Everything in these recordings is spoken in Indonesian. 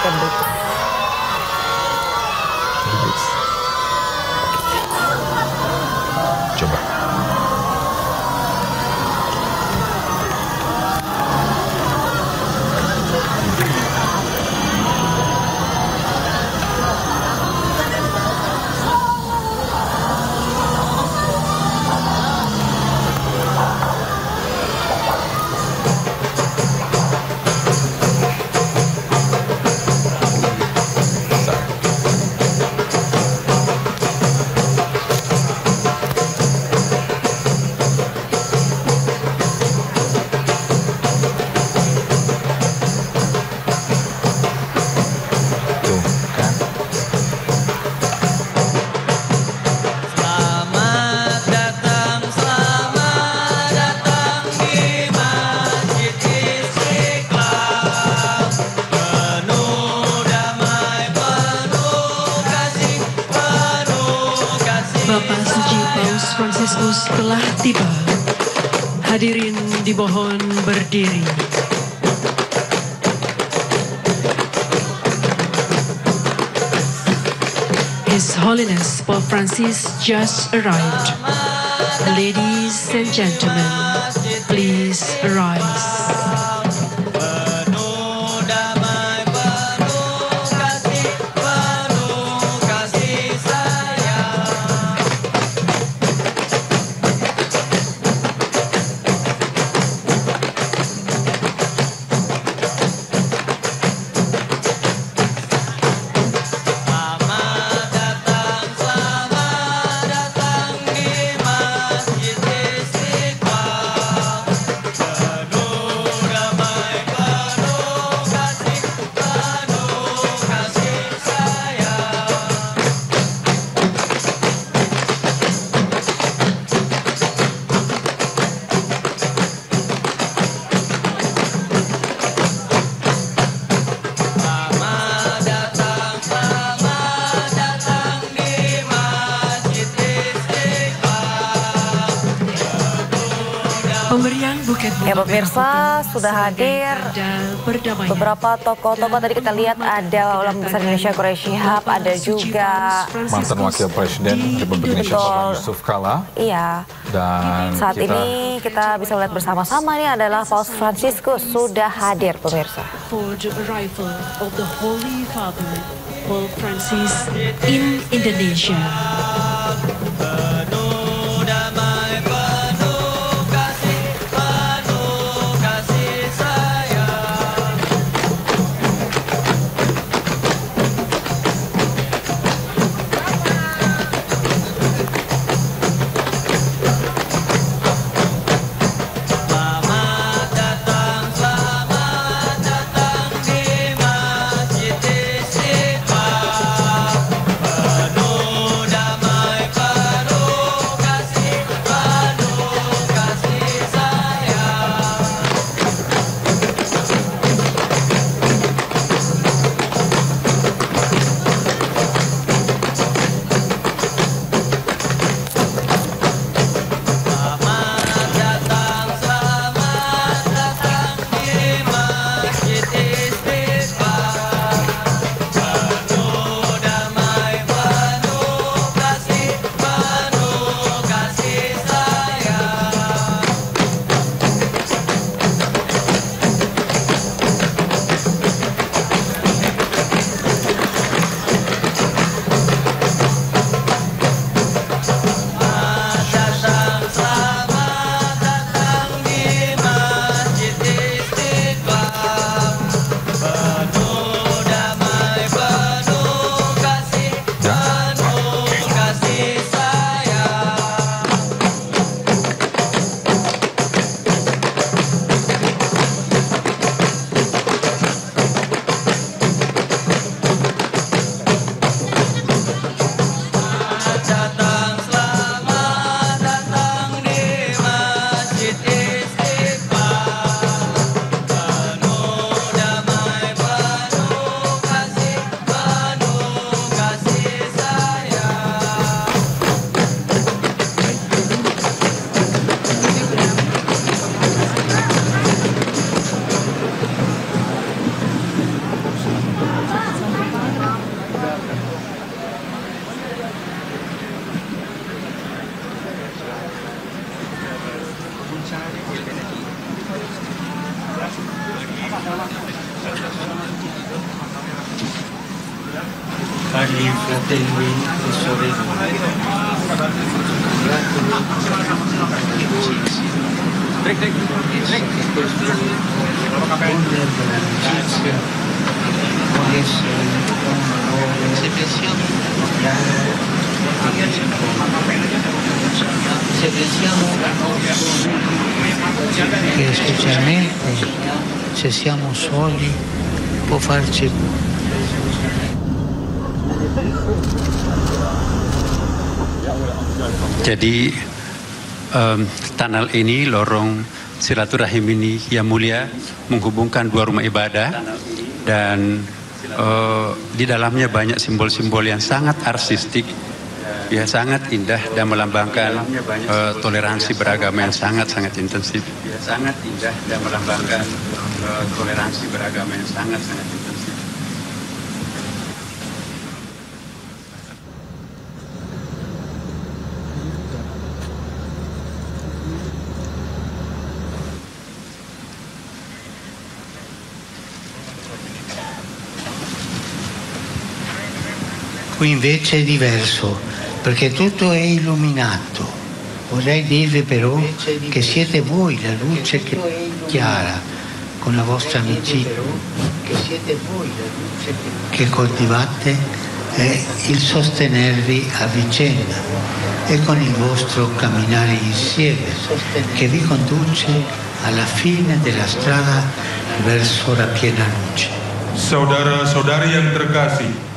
Cambridge. Coba. Bapak Suci Paus Fransiskus telah tiba. Hadirin dimohon berdiri. His Holiness Pope Francis just arrived. Ladies and gentlemen, please rise. Pemberian buket bunga Ya pemirsa, sudah hadir beberapa tokoh-tokoh. Tadi kita lihat ada Ulama Besar Indonesia Quraisy Shihab, ada juga mantan Wakil Presiden Republik Indonesia Bapak Yusuf Kala. Iya. Dan saat ini kita bisa lihat bersama-sama ini adalah Paus Fransiskus sudah hadir pemirsa. For the arrival of the Holy Father, Pope Francis in Indonesia. fratelli e sorelle, se pensiamo che specialmente se siamo soli può farci jadi tunnel ini, lorong silaturahim ini yang mulia menghubungkan dua rumah ibadah dan di dalamnya banyak simbol-simbol yang sangat artistik, ya sangat indah dan melambangkan toleransi beragama yang sangat-sangat intensif. Ya sangat indah dan melambangkan toleransi beragama yang sangat-sangat intensif. Qui invece è diverso, perché tutto è illuminato. Vorrei dirvi però che siete voi la luce chiara, con la vostra amicizia, che coltivate e il sostenervi a vicenda e con il vostro camminare insieme, che vi conduce alla fine della strada verso la piena luce. Saudara-saudari yang terkasih,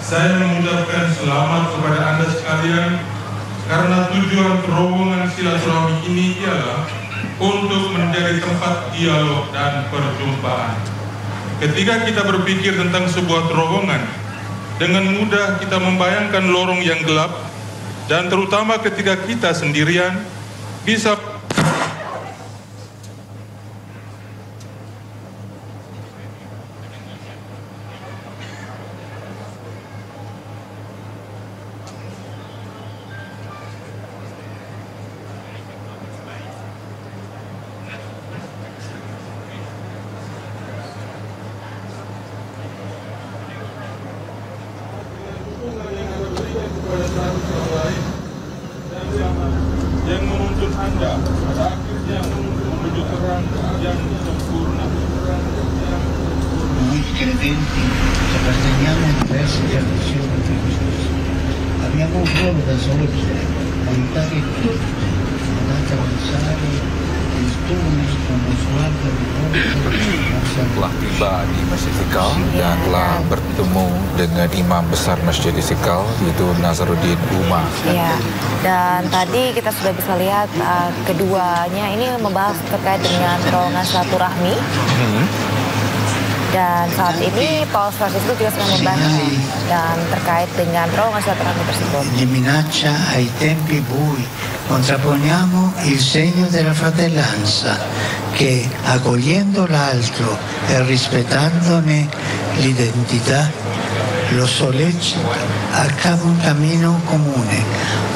saya mengucapkan selamat kepada Anda sekalian karena tujuan terowongan silaturahmi ini ialah untuk menjadi tempat dialog dan perjumpaan. Ketika kita berpikir tentang sebuah terowongan, dengan mudah kita membayangkan lorong yang gelap dan terutama ketika kita sendirian bisa yang menuntun Anda pada akhirnya menuju terang yang sempurna. Noi credenti apparteniamo a diverse tradizioni religiose. Abbiamo un ruolo da svolgere, aiutare tutti ad avanzare il tunnel con lo sguardo telah tiba di Masjid Istiqlal dan telah bertemu dengan Imam Besar Masjid Istiqlal, yaitu Nazaruddin Umar. Ya, dan tadi kita sudah bisa lihat keduanya ini membahas terkait dengan terowongan silaturahmi. Dan saat ini Paus Fransiskus juga sedang membahas dan terkait dengan terowongan silaturahmi tersebut. Di minaccia ai tempi bui contrapponiamo il segno della fratellanza che, accogliendo l'altro e rispettandone l'identità, lo sollecita a cabo un cammino comune,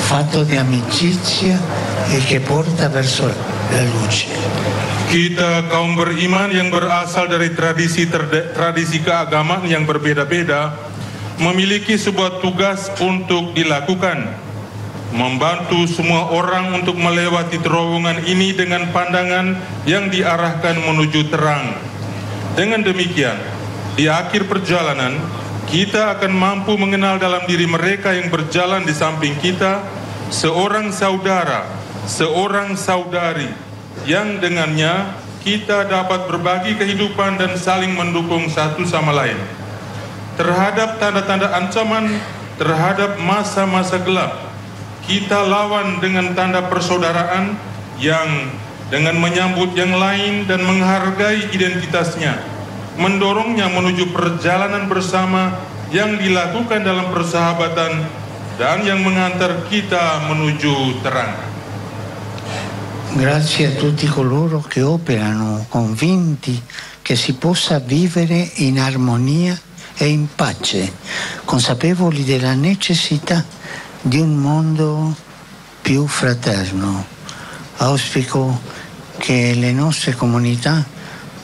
fatto di amicizia e che porta verso la luce. Kita kaum beriman yang berasal dari tradisi keagamaan yang berbeda-beda memiliki sebuah tugas untuk dilakukan, membantu semua orang untuk melewati terowongan ini dengan pandangan yang diarahkan menuju terang. Dengan demikian, di akhir perjalanan, kita akan mampu mengenal dalam diri mereka yang berjalan di samping kita seorang saudara, seorang saudari, yang dengannya kita dapat berbagi kehidupan dan saling mendukung satu sama lain. Terhadap tanda-tanda ancaman, terhadap masa-masa gelap, kita lawan dengan tanda persaudaraan yang dengan menyambut yang lain dan menghargai identitasnya, mendorongnya menuju perjalanan bersama yang dilakukan dalam persahabatan dan yang mengantar kita menuju terang. Grazie a tutti coloro che operano convinti che si possa vivere in armonia e in pace, consapevoli della necessità di un mondo più fraterno. Auspico che le nostre comunità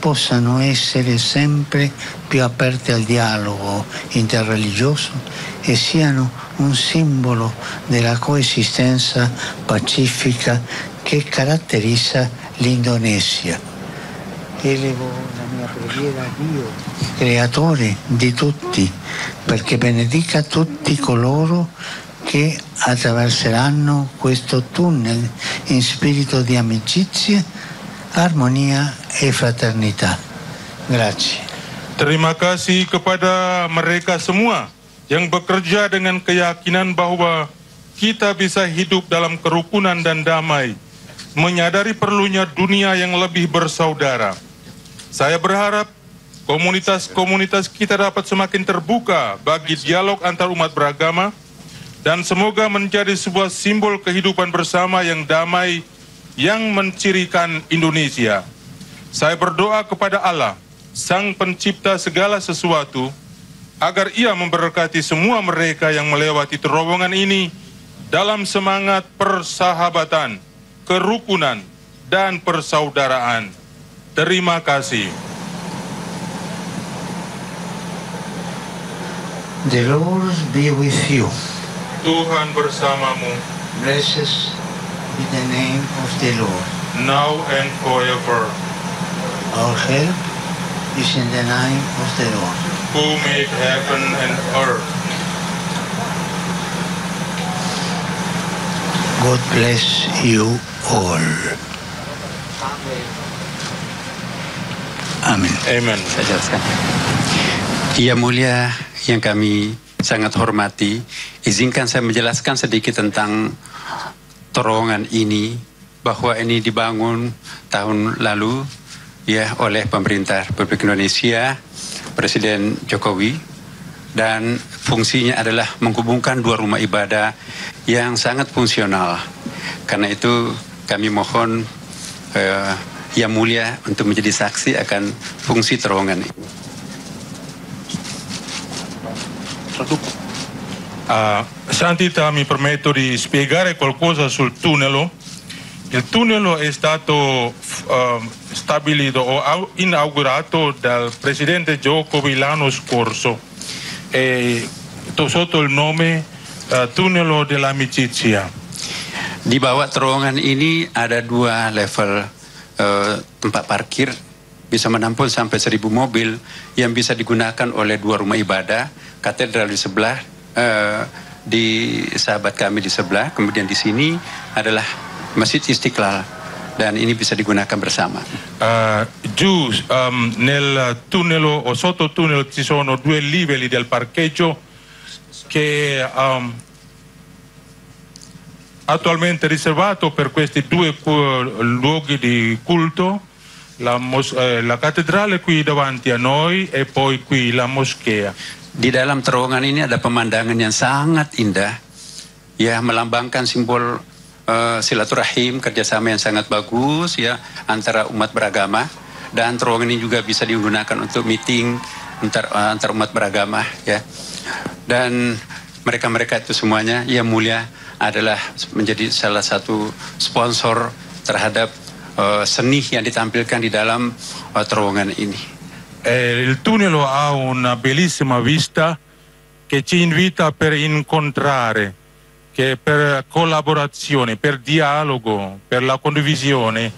possano essere sempre più aperte al dialogo interreligioso e siano un simbolo della coesistenza pacifica che caratterizza l'Indonesia. Elevo la mia preghiera a Dio, creatore di tutti, perché benedica tutti coloro che attraverseranno questo tunnel in spirito di amicizia, armonia e fraternità. Grazie. Terima kasih kepada mereka semua yang bekerja dengan keyakinan bahwa kita bisa hidup dalam kerukunan dan damai, menyadari perlunya dunia yang lebih bersaudara. Saya berharap komunitas-komunitas kita dapat semakin terbuka bagi dialog antar umat beragama dan semoga menjadi sebuah simbol kehidupan bersama yang damai yang mencirikan Indonesia. Saya berdoa kepada Allah, Sang Pencipta segala sesuatu, agar Ia memberkati semua mereka yang melewati terowongan ini dalam semangat persahabatan, kerukunan, dan persaudaraan. Terima kasih. The Lord be with you. Tuhan bersamamu, Blessed be the name of the Lord. now and forever. Our help is in the name of the Lord. Who made heaven and earth. God bless you all. Amin. Amen. Saya jelaskan. Yang mulia yang kami sangat hormati, izinkan saya menjelaskan sedikit tentang terowongan ini, bahwa ini dibangun tahun lalu ya oleh pemerintah Republik Indonesia, Presiden Jokowi, dan fungsinya adalah menghubungkan dua rumah ibadah yang sangat fungsional. Karena itu kami mohon Yang Mulia untuk menjadi saksi akan fungsi terowongan ini. Santità, mi permetto di spiegare qualcosa sul tunnel. Il tunnel è stato stabilito o inaugurato dal Presidente Jokowi l'anno scorso sotto il nome Tunnel dell'Amicizia. Di bawah terowongan ini ada dua level tempat parkir, bisa menampung sampai 1.000 mobil yang bisa digunakan oleh dua rumah ibadah, katedral di sebelah, di sahabat kami di sebelah, kemudian di sini adalah Masjid Istiqlal, dan ini bisa digunakan bersama. Giù nel tunnel o sotto tunnel ci sono due livelli del parcheggio che attualmente riservato per questi due luoghi di culto, la cattedrale qui davanti a noi e poi qui la moschea. Di dalam terowongan ini ada pemandangan yang sangat indah, ya, melambangkan simbol silaturahim, kerjasama yang sangat bagus ya antara umat beragama, dan terowongan ini juga bisa digunakan untuk meeting antar umat beragama ya. Dan mereka itu semuanya Yang Mulia adalah menjadi salah satu sponsor terhadap seni yang ditampilkan di dalam terowongan ini. Il tunnel ha una bellissima vista che ci invita per incontrare, che per collaborazione, per dialogo, per la condivisione.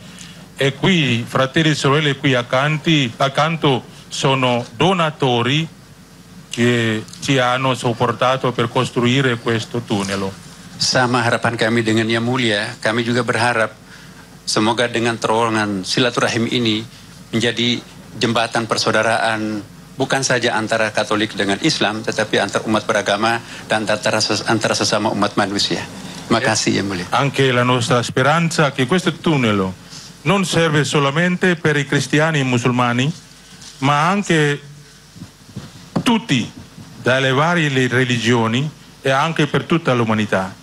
E qui fratelli e sorelle qui accanto sono donatori che ci hanno supportato per costruire questo tunnel. Sama harapan kami dengan Yang Mulia, kami juga berharap semoga dengan terowongan silaturahim ini menjadi jembatan persaudaraan, bukan saja antara Katolik dengan Islam, tetapi antar umat beragama dan antara sesama umat manusia. Terima kasih Yang Mulia. Anche la nostra speranza che questo tunnel non serve solamente per i cristiani e i musulmani, ma anche tutti, dalle varie religioni e anche per tutta l'umanità.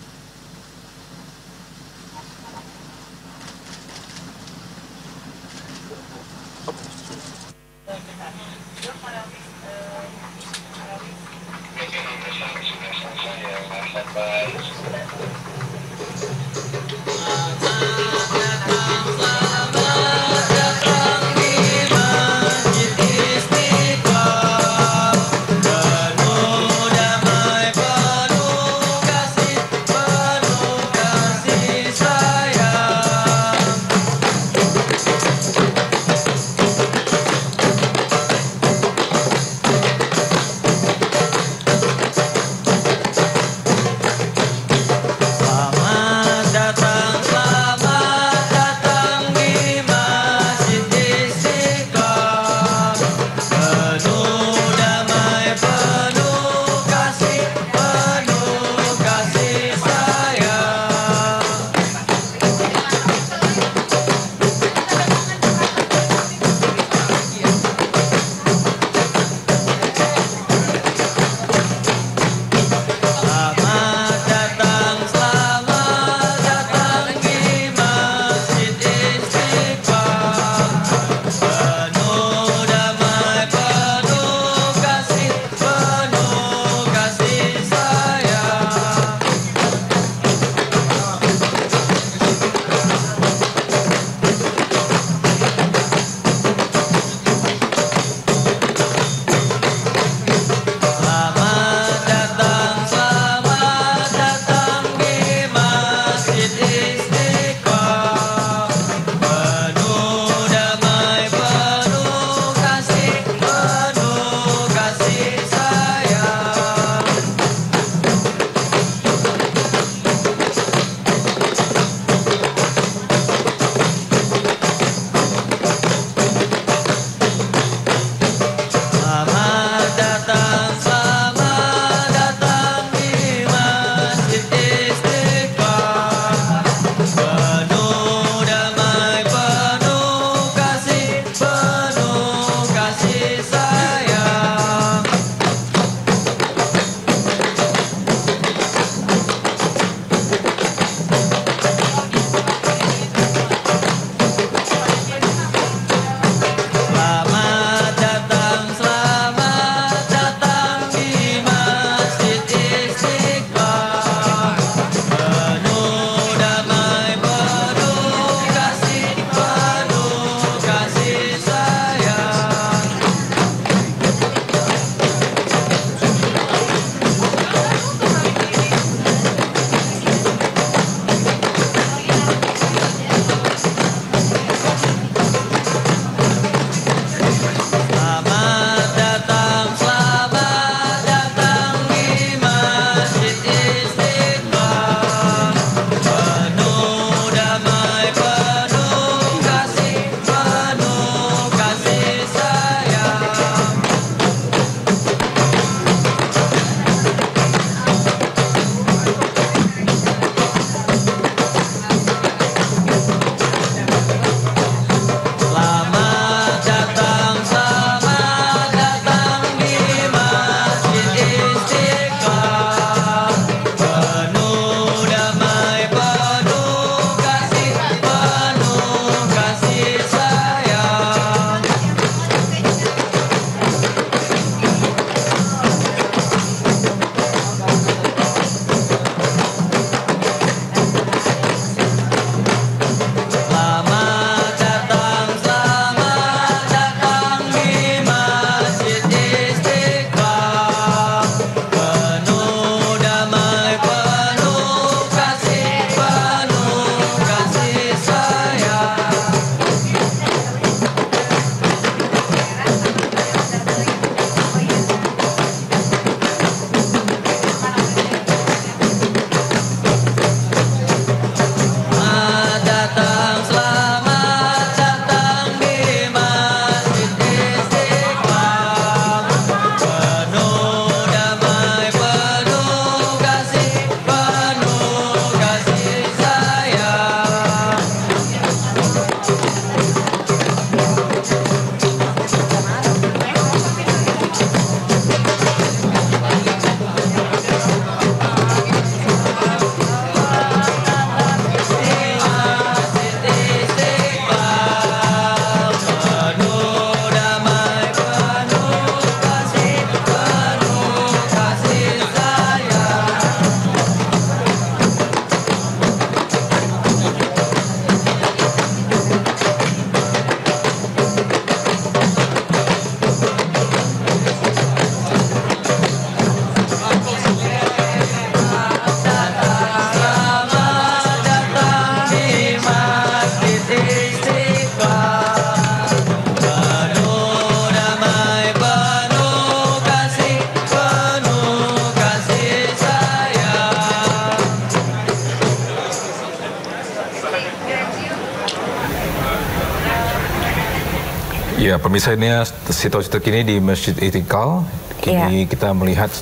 Ya, pemirsa, ini situasi terkini di Masjid Istiqlal. Kini kita melihat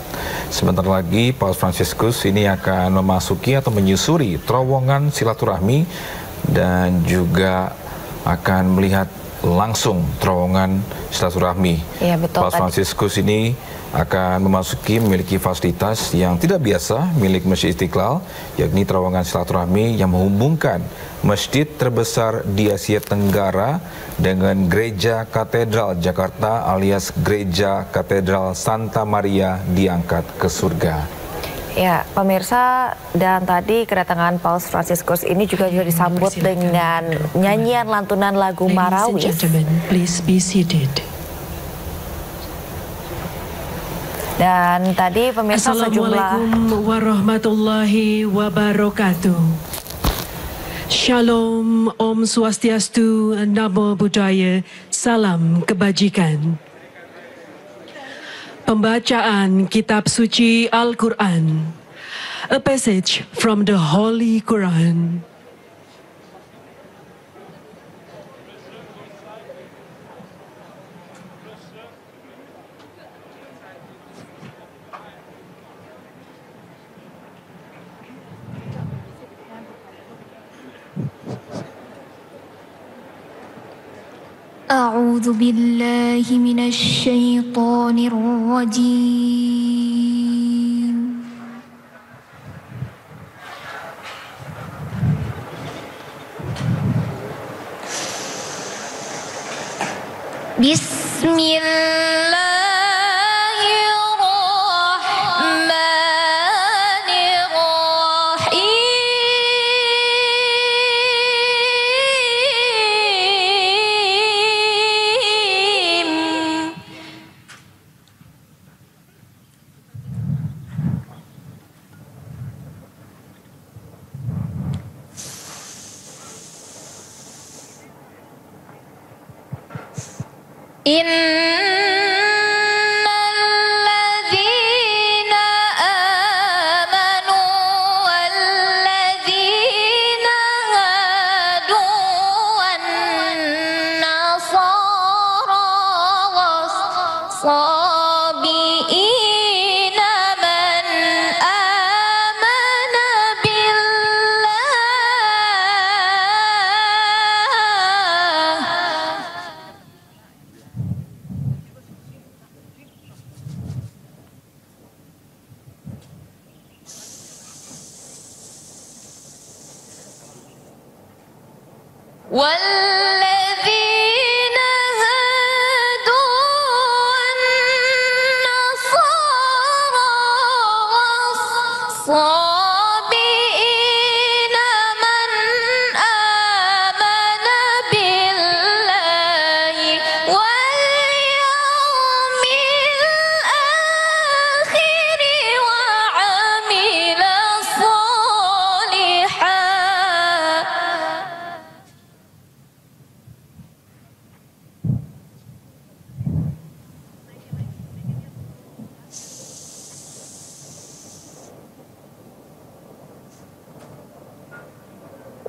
sebentar lagi Paus Fransiskus ini akan memasuki atau menyusuri terowongan silaturahmi dan juga akan melihat langsung terowongan silaturahmi. Iya, betul. Paus Fransiskus ini akan memiliki fasilitas yang tidak biasa milik Masjid Istiqlal, yakni terowongan silaturahmi yang menghubungkan masjid terbesar di Asia Tenggara dengan Gereja Katedral Jakarta alias Gereja Katedral Santa Maria diangkat ke surga. Ya, pemirsa, dan tadi kedatangan Paus Fransiskus ini juga disambut dengan nyanyian lantunan lagu Marawis. Please be seated. Dan tadi pemirsa sejumlah... Assalamualaikum warahmatullahi wabarakatuh. Shalom, Om Swastiastu, Namo Buddhaya, Salam Kebajikan. Pembacaan Kitab Suci Al-Quran. A passage from the Holy Quran. أعوذ بالله من الشيطان الرجيم بسم الله إن الذين آمنوا والذين هادوا والنصارى والصابئين من آمن والذين هادوا والنصارى والصابئين من آمن بالله واليوم الآخر وعمل صالحا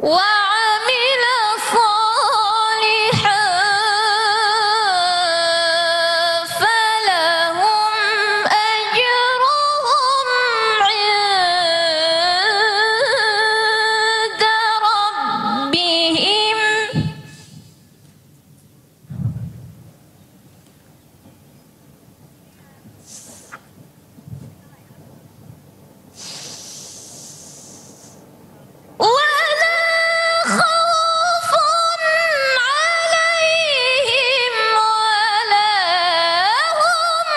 وعمل صالحا فلهم أجرهم عند ربهم ولا خوف عليهم ولا هم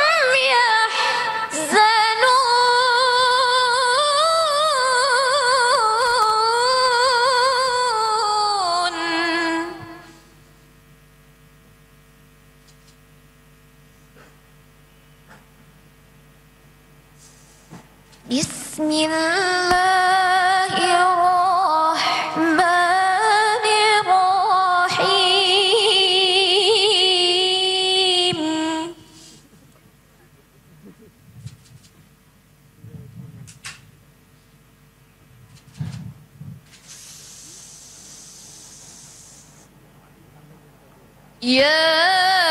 يحزنون بسم الله الرحمن الرحيم يا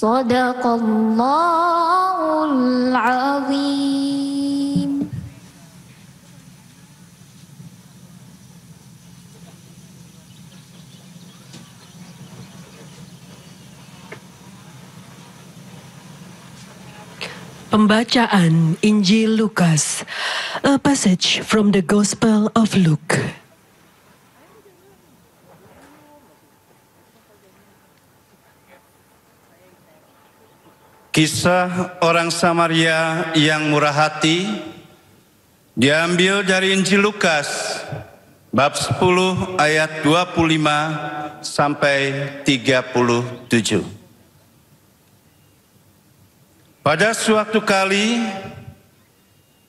Sadaqallahul azim. Pembacaan Injil Lukas, a passage from the Gospel of Luke. Kisah orang Samaria yang murah hati diambil dari Injil Lukas bab 10 ayat 25 sampai 37. Pada suatu kali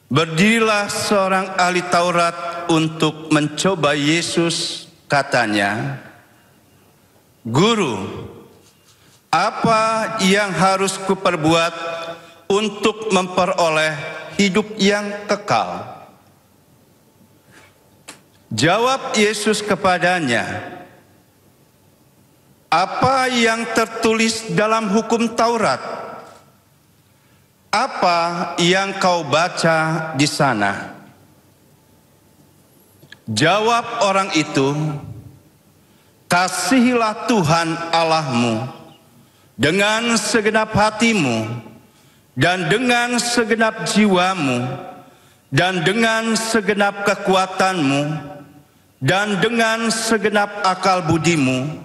berdirilah seorang ahli Taurat untuk mencoba Yesus, katanya, "Guru, apa yang harus kuperbuat untuk memperoleh hidup yang kekal?" Jawab Yesus kepadanya, "Apa yang tertulis dalam hukum Taurat? Apa yang kau baca di sana?" Jawab orang itu, "Kasihilah Tuhan Allahmu dengan segenap hatimu, dan dengan segenap jiwamu, dan dengan segenap kekuatanmu, dan dengan segenap akal budimu,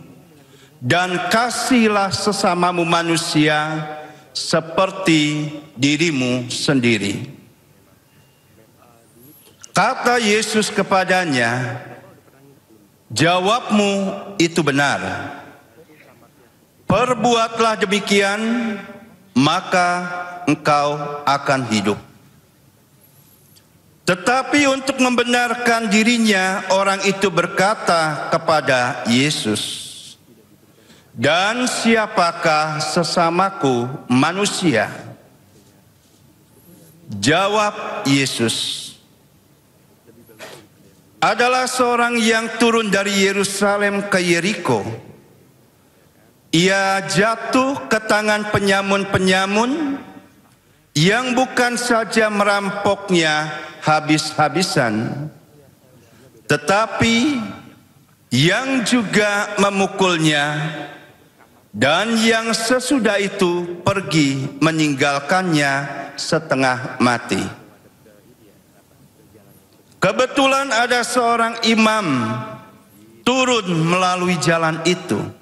dan kasihilah sesamamu manusia seperti dirimu sendiri." Kata Yesus kepadanya, "Jawabmu itu benar. Perbuatlah demikian, maka engkau akan hidup." Tetapi untuk membenarkan dirinya, orang itu berkata kepada Yesus, "Dan siapakah sesamaku manusia?" Jawab Yesus, "Adalah seorang yang turun dari Yerusalem ke Yeriko. Ia jatuh ke tangan penyamun-penyamun yang bukan saja merampoknya habis-habisan, tetapi yang juga memukulnya, dan yang sesudah itu pergi meninggalkannya setengah mati. Kebetulan ada seorang imam turun melalui jalan itu.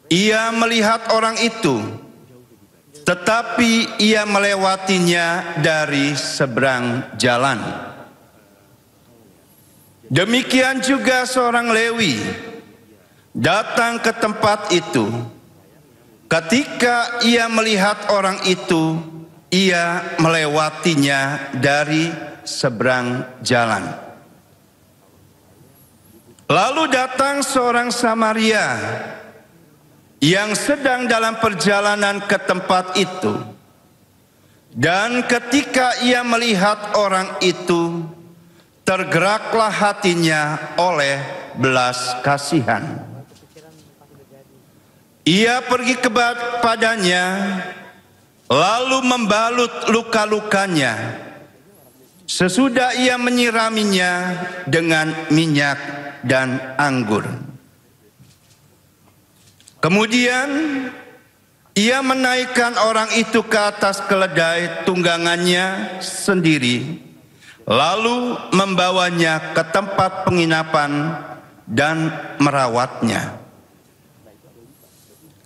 Ia melihat orang itu, tetapi ia melewatinya dari seberang jalan. Demikian juga seorang Lewi datang ke tempat itu. Ketika ia melihat orang itu, ia melewatinya dari seberang jalan. Lalu datang seorang Samaria yang sedang dalam perjalanan ke tempat itu. Dan ketika ia melihat orang itu, tergeraklah hatinya oleh belas kasihan. Ia pergi kepadanya, lalu membalut luka-lukanya. Sesudah ia menyiraminya dengan minyak dan anggur. Kemudian ia menaikkan orang itu ke atas keledai tunggangannya sendiri, lalu membawanya ke tempat penginapan dan merawatnya.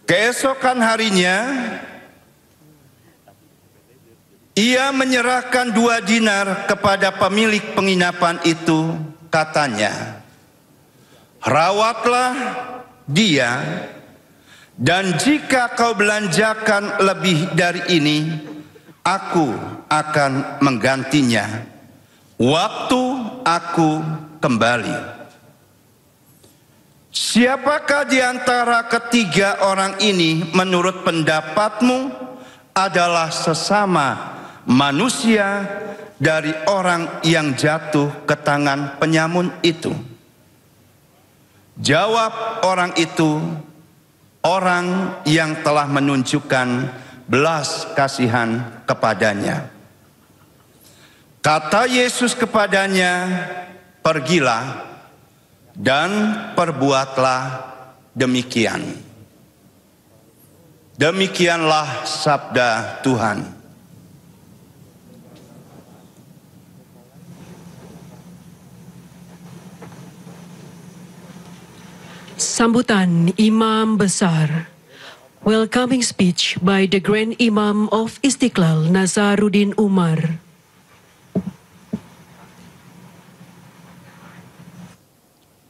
Keesokan harinya, ia menyerahkan 2 dinar kepada pemilik penginapan itu, katanya, "Rawatlah dia, dan jika kau belanjakan lebih dari ini, aku akan menggantinya waktu aku kembali." Siapakah di antara ketiga orang ini menurut pendapatmu adalah sesama manusia dari orang yang jatuh ke tangan penyamun itu? Jawab orang itu, orang yang telah menunjukkan belas kasihan kepadanya. Kata Yesus kepadanya, "Pergilah dan perbuatlah demikian." Demikianlah sabda Tuhan. Sambutan Imam Besar. Welcoming speech by the Grand Imam of Istiqlal, Nazaruddin Umar.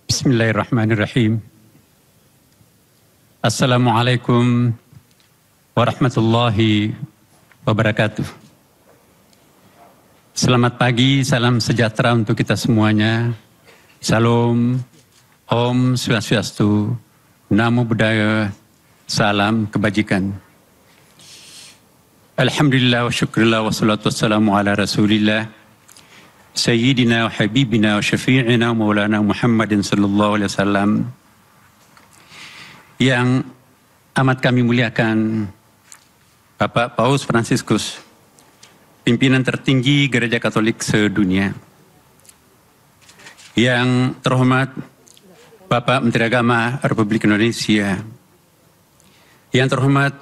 Bismillahirrahmanirrahim. Assalamualaikum warahmatullahi wabarakatuh. Selamat pagi, salam sejahtera untuk kita semuanya. Salam, Om Swastiastu, Namo Buddhaya, salam kebajikan. Alhamdulillah wa syukurillah wa salatu wassalamu ala rasulillah Sayyidina wa Habibina wa Syafi'ina wa Maulana Muhammadin sallallahu alaihi wasallam. Yang amat kami muliakan Bapak Paus Fransiskus, pimpinan tertinggi Gereja Katolik sedunia. Yang terhormat Bapak Menteri Agama Republik Indonesia. Yang terhormat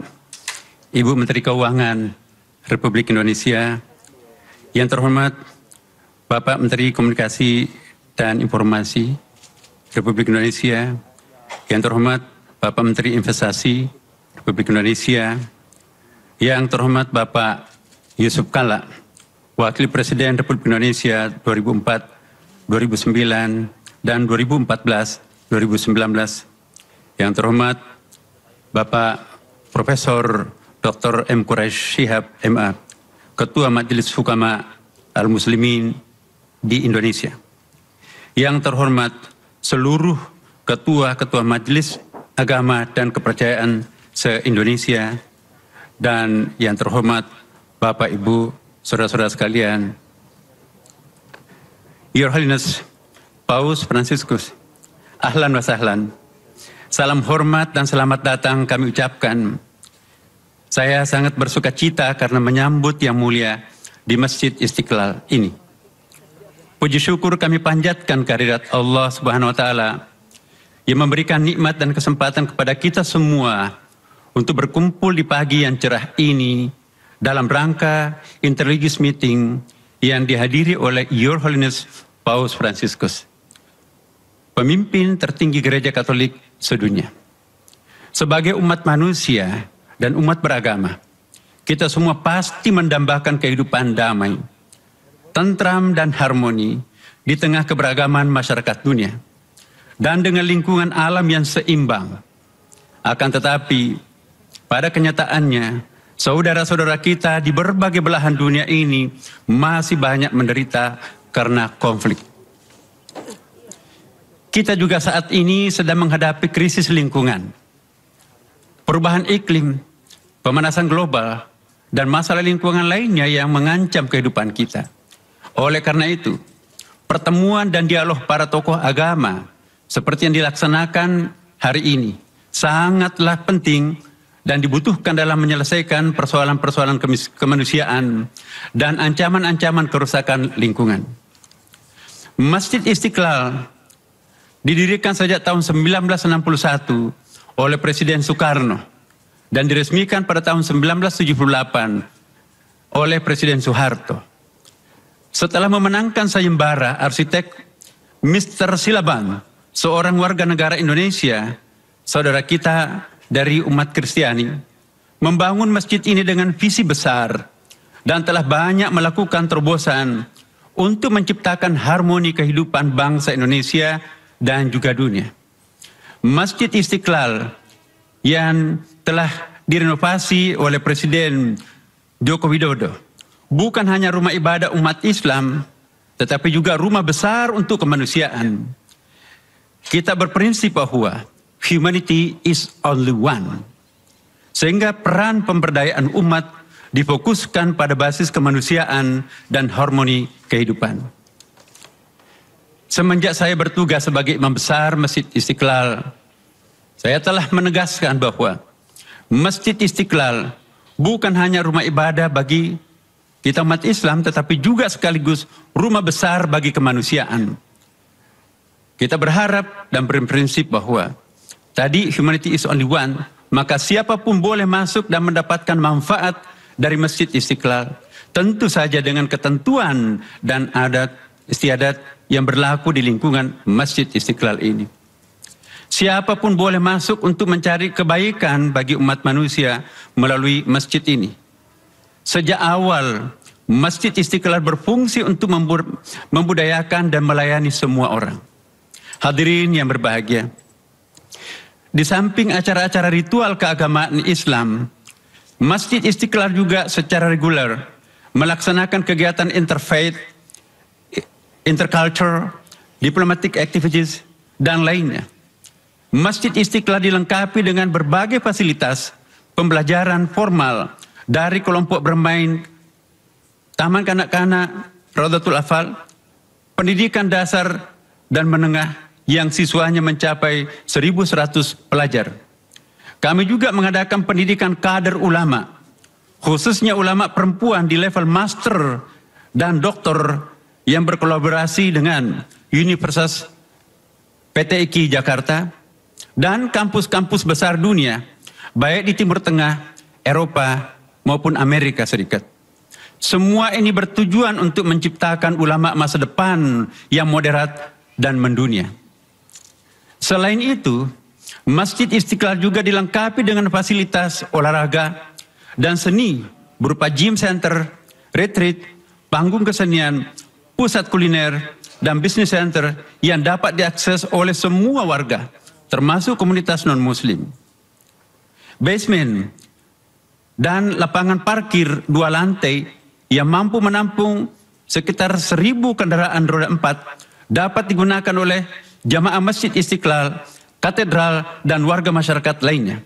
Ibu Menteri Keuangan Republik Indonesia. Yang terhormat Bapak Menteri Komunikasi dan Informasi Republik Indonesia. Yang terhormat Bapak Menteri Investasi Republik Indonesia. Yang terhormat Bapak Yusuf Kalla, Wakil Presiden Republik Indonesia 2004, 2009, dan 2014-2019. Yang terhormat Bapak Profesor Dr. M. Quraish Shihab, MA, Ketua Majelis Hukama Al-Muslimin di Indonesia. Yang terhormat seluruh ketua-ketua Majelis Agama dan Kepercayaan se-Indonesia. Dan yang terhormat Bapak, Ibu, saudara-saudara sekalian, Your Holiness Paus Fransiskus, ahlan wa sahlan. Salam hormat dan selamat datang kami ucapkan. Saya sangat bersuka cita karena menyambut yang mulia di Masjid Istiqlal ini. Puji syukur kami panjatkan kehadirat Allah Subhanahu wa Ta'ala yang memberikan nikmat dan kesempatan kepada kita semua untuk berkumpul di pagi yang cerah ini dalam rangka interreligious meeting yang dihadiri oleh Your Holiness Paus Fransiskus, pemimpin tertinggi Gereja Katolik sedunia. Sebagai umat manusia dan umat beragama, kita semua pasti mendambakan kehidupan damai, tentram dan harmoni di tengah keberagaman masyarakat dunia dan dengan lingkungan alam yang seimbang. Akan tetapi, pada kenyataannya, saudara-saudara kita di berbagai belahan dunia ini masih banyak menderita karena konflik. Kita juga saat ini sedang menghadapi krisis lingkungan. perubahan iklim, pemanasan global, dan masalah lingkungan lainnya yang mengancam kehidupan kita. Oleh karena itu, pertemuan dan dialog para tokoh agama seperti yang dilaksanakan hari ini sangatlah penting dan dibutuhkan dalam menyelesaikan persoalan-persoalan kemanusiaan dan ancaman-ancaman kerusakan lingkungan. Masjid Istiqlal didirikan sejak tahun 1961 oleh Presiden Soekarno dan diresmikan pada tahun 1978 oleh Presiden Soeharto. Setelah memenangkan sayembara arsitek Mr. Silaban, seorang warga negara Indonesia, saudara kita dari umat Kristiani, membangun masjid ini dengan visi besar dan telah banyak melakukan terobosan untuk menciptakan harmoni kehidupan bangsa Indonesia dan juga dunia. Masjid Istiqlal yang telah direnovasi oleh Presiden Joko Widodo bukan hanya rumah ibadah umat Islam, tetapi juga rumah besar untuk kemanusiaan. Kita berprinsip bahwa humanity is only one, sehingga peran pemberdayaan umat difokuskan pada basis kemanusiaan dan harmoni kehidupan. Semenjak saya bertugas sebagai imam besar Masjid Istiqlal, saya telah menegaskan bahwa Masjid Istiqlal bukan hanya rumah ibadah bagi kita umat Islam, tetapi juga sekaligus rumah besar bagi kemanusiaan. Kita berharap dan berprinsip bahwa tadi humanity is only one, maka siapapun boleh masuk dan mendapatkan manfaat dari Masjid Istiqlal, tentu saja dengan ketentuan dan adat istiadat yang berlaku di lingkungan Masjid Istiqlal ini. Siapapun boleh masuk untuk mencari kebaikan bagi umat manusia melalui masjid ini. Sejak awal, Masjid Istiqlal berfungsi untuk membudayakan dan melayani semua orang. Hadirin yang berbahagia, di samping acara-acara ritual keagamaan Islam, Masjid Istiqlal juga secara reguler melaksanakan kegiatan interfaith, interculture, diplomatic activities, dan lainnya. Masjid Istiqlal dilengkapi dengan berbagai fasilitas pembelajaran formal dari kelompok bermain, taman kanak-kanak, Raudatul Atfal, pendidikan dasar dan menengah yang siswanya mencapai 1.100 pelajar. Kami juga mengadakan pendidikan kader ulama, khususnya ulama perempuan di level master dan doktor yang berkolaborasi dengan Universitas PTIK Jakarta dan kampus-kampus besar dunia, baik di Timur Tengah, Eropa, maupun Amerika Serikat. Semua ini bertujuan untuk menciptakan ulama masa depan yang moderat dan mendunia. Selain itu, Masjid Istiqlal juga dilengkapi dengan fasilitas olahraga dan seni berupa gym center, retreat, panggung kesenian, pusat kuliner, dan bisnis center yang dapat diakses oleh semua warga, termasuk komunitas non-muslim. Basement dan lapangan parkir 2 lantai yang mampu menampung sekitar 1.000 kendaraan roda 4 dapat digunakan oleh jamaah Masjid Istiqlal, katedral, dan warga masyarakat lainnya.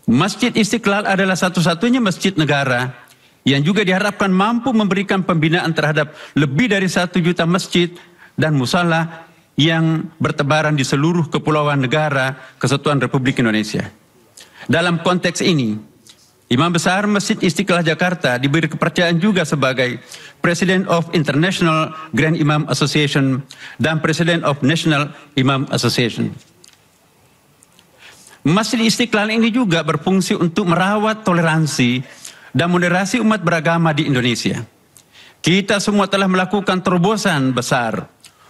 Masjid Istiqlal adalah satu-satunya masjid negara yang juga diharapkan mampu memberikan pembinaan terhadap lebih dari 1 juta masjid dan musala yang bertebaran di seluruh kepulauan negara Kesatuan Republik Indonesia. Dalam konteks ini, Imam Besar Masjid Istiqlal Jakarta diberi kepercayaan juga sebagai President of International Grand Imam Association dan President of National Imam Association. Masjid Istiqlal ini juga berfungsi untuk merawat toleransi dan moderasi umat beragama di Indonesia. Kita semua telah melakukan terobosan besar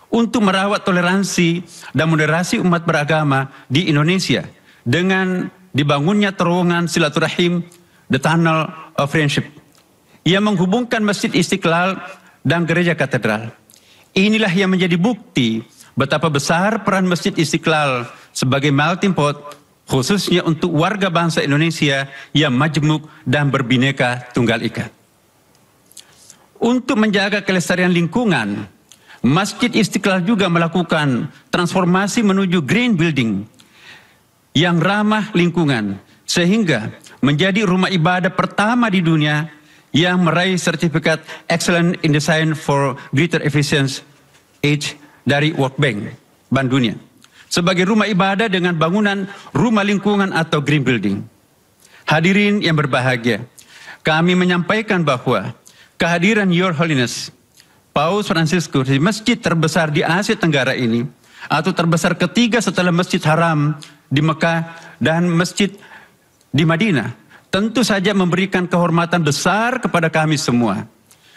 untuk merawat toleransi dan moderasi umat beragama di Indonesia dengan dibangunnya terowongan silaturahim, The Tunnel of Friendship, yang menghubungkan Masjid Istiqlal dan Gereja Katedral. Inilah yang menjadi bukti betapa besar peran Masjid Istiqlal sebagai melting pot, khususnya untuk warga bangsa Indonesia yang majemuk dan berbineka tunggal ika. Untuk menjaga kelestarian lingkungan, Masjid Istiqlal juga melakukan transformasi menuju green building yang ramah lingkungan, sehingga menjadi rumah ibadah pertama di dunia yang meraih sertifikat Excellent in Design for Greater Efficiency H dari World Bank, Bank Dunia, sebagai rumah ibadah dengan bangunan rumah lingkungan atau green building. Hadirin yang berbahagia, kami menyampaikan bahwa kehadiran Your Holiness Paus Fransiskus di masjid terbesar di Asia Tenggara ini, atau terbesar ketiga setelah Masjid Haram di Mekah dan masjid di Madinah, tentu saja memberikan kehormatan besar kepada kami semua,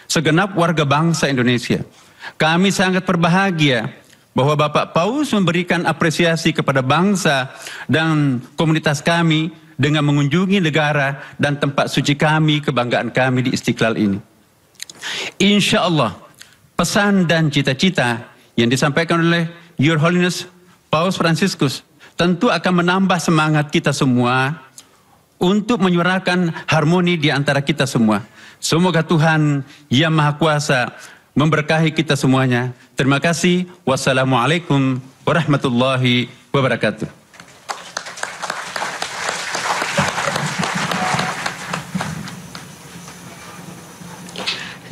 segenap warga bangsa Indonesia. Kami sangat berbahagia bahwa Bapak Paus memberikan apresiasi kepada bangsa dan komunitas kami dengan mengunjungi negara dan tempat suci kami, kebanggaan kami di Istiqlal ini. Insya Allah, pesan dan cita-cita yang disampaikan oleh Your Holiness Paus Fransiskus tentu akan menambah semangat kita semua untuk menyuarakan harmoni di antara kita semua. Semoga Tuhan Yang Maha Kuasa memberkahi kita semuanya. Terima kasih. Wassalamualaikum warahmatullahi wabarakatuh.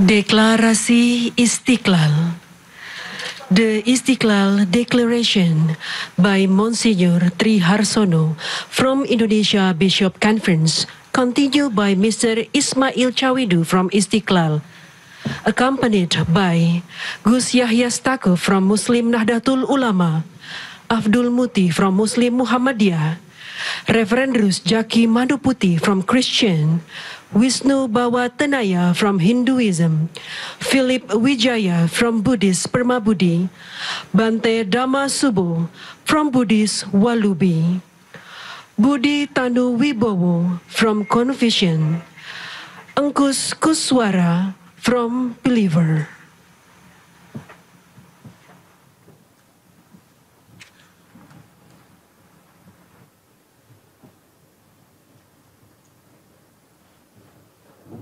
Deklarasi Istiqlal. The Istiqlal Declaration by Monsignor Tri Harsono from Indonesia Bishop Conference, continued by Mr. Ismail Chawidu from Istiqlal, accompanied by Gus Yahya Stako from Muslim Nahdlatul Ulama, Abdul Muti from Muslim Muhammadiyah, Reverend Rus Jaki Manduputi from Christian, Wisnu Bawa Tenaya from Hinduism, Philip Wijaya from Buddhist Permabudi, Bante Dhamma Subo from Buddhist Walubi, Budi Tanu Wibowo from Confucian, Angkus Kuswara from Believer.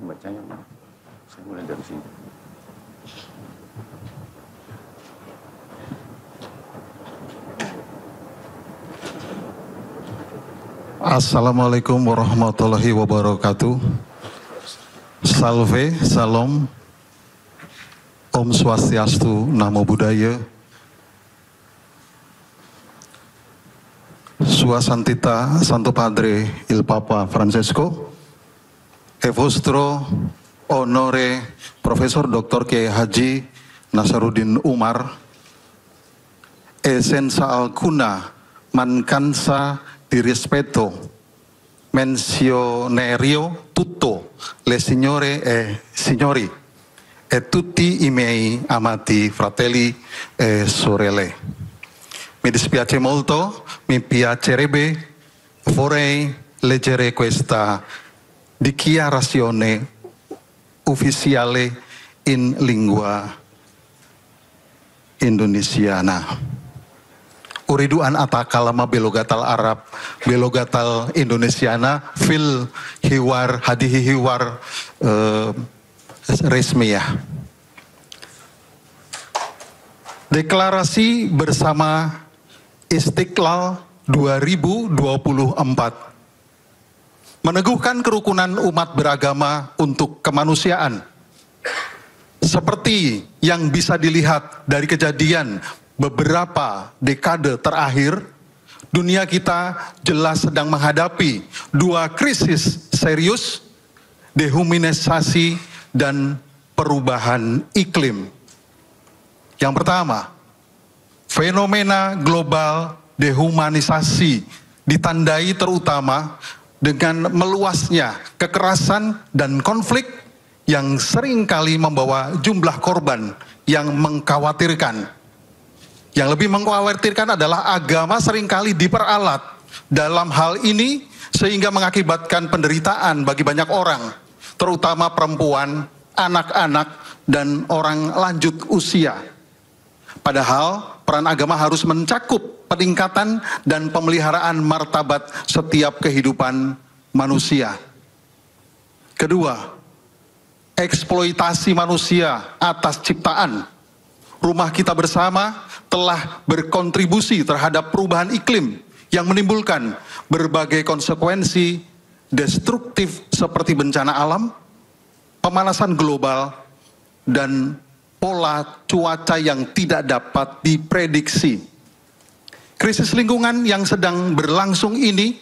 Bacanya, saya mulai dari sini. Assalamualaikum warahmatullahi wabarakatuh. Salve, salam, Om Swastiastu, Namo Buddhaya. Sua Santita Santo Padre il Papa Francesco, e vostro onore Profesor Dr. Kiai Haji Nasaruddin Umar, e senza alcuna mancanza di rispetto menzionerio tutto le signore e signori e tutti i miei amati fratelli e sorelle. Mi dispiace molto, mi piacerebbe, vorrei leggere questa dichiarazione ufficiale in lingua indonesiana. Uridu an atakalama belogatal Arab, belogatal Indonesiana, fil hiwar, hadihi hiwar resmiyah. Deklarasi bersama Istiqlal 2024 meneguhkan kerukunan umat beragama untuk kemanusiaan. Seperti yang bisa dilihat dari kejadian beberapa dekade terakhir, dunia kita jelas sedang menghadapi dua krisis serius, dehumanisasi dan perubahan iklim. Yang pertama, fenomena global dehumanisasi ditandai terutama dengan meluasnya kekerasan dan konflik yang seringkali membawa jumlah korban yang mengkhawatirkan. Yang lebih mengkhawatirkan adalah agama seringkali diperalat dalam hal ini sehingga mengakibatkan penderitaan bagi banyak orang, terutama perempuan, anak-anak, dan orang lanjut usia. Padahal peran agama harus mencakup peningkatan dan pemeliharaan martabat setiap kehidupan manusia. Kedua, eksploitasi manusia atas ciptaan. Rumah kita bersama telah berkontribusi terhadap perubahan iklim yang menimbulkan berbagai konsekuensi destruktif seperti bencana alam, pemanasan global, dan pola cuaca yang tidak dapat diprediksi. Krisis lingkungan yang sedang berlangsung ini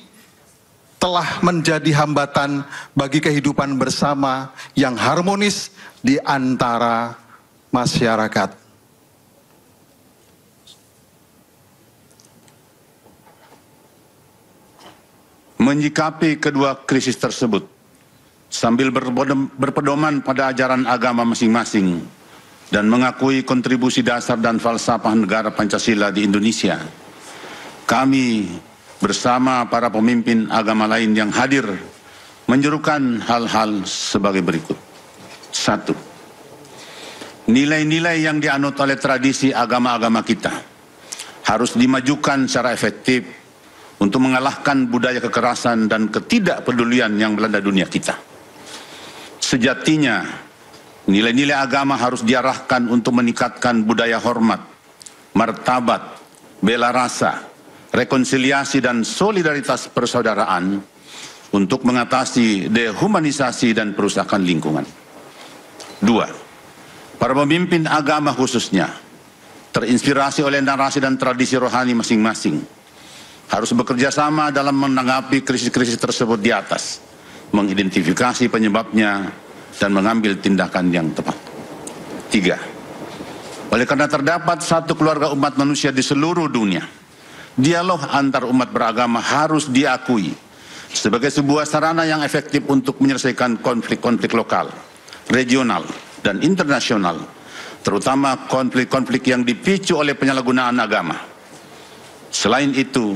telah menjadi hambatan bagi kehidupan bersama yang harmonis di antara masyarakat. Menyikapi kedua krisis tersebut sambil berpedoman pada ajaran agama masing-masing dan mengakui kontribusi dasar dan falsafah negara Pancasila di Indonesia, kami bersama para pemimpin agama lain yang hadir menyerukan hal-hal sebagai berikut. 1. Nilai-nilai yang dianut oleh tradisi agama-agama kita harus dimajukan secara efektif untuk mengalahkan budaya kekerasan dan ketidakpedulian yang melanda dunia kita. Sejatinya, nilai-nilai agama harus diarahkan untuk meningkatkan budaya hormat, martabat, bela rasa, rekonsiliasi dan solidaritas persaudaraan untuk mengatasi dehumanisasi dan perusakan lingkungan. 2. Para pemimpin agama khususnya terinspirasi oleh narasi dan tradisi rohani masing-masing harus bekerja sama dalam menanggapi krisis-krisis tersebut di atas, mengidentifikasi penyebabnya, dan mengambil tindakan yang tepat. 3. Oleh karena terdapat satu keluarga umat manusia di seluruh dunia, dialog antar umat beragama harus diakui sebagai sebuah sarana yang efektif untuk menyelesaikan konflik-konflik lokal, regional, dan internasional, terutama konflik-konflik yang dipicu oleh penyalahgunaan agama. Selain itu,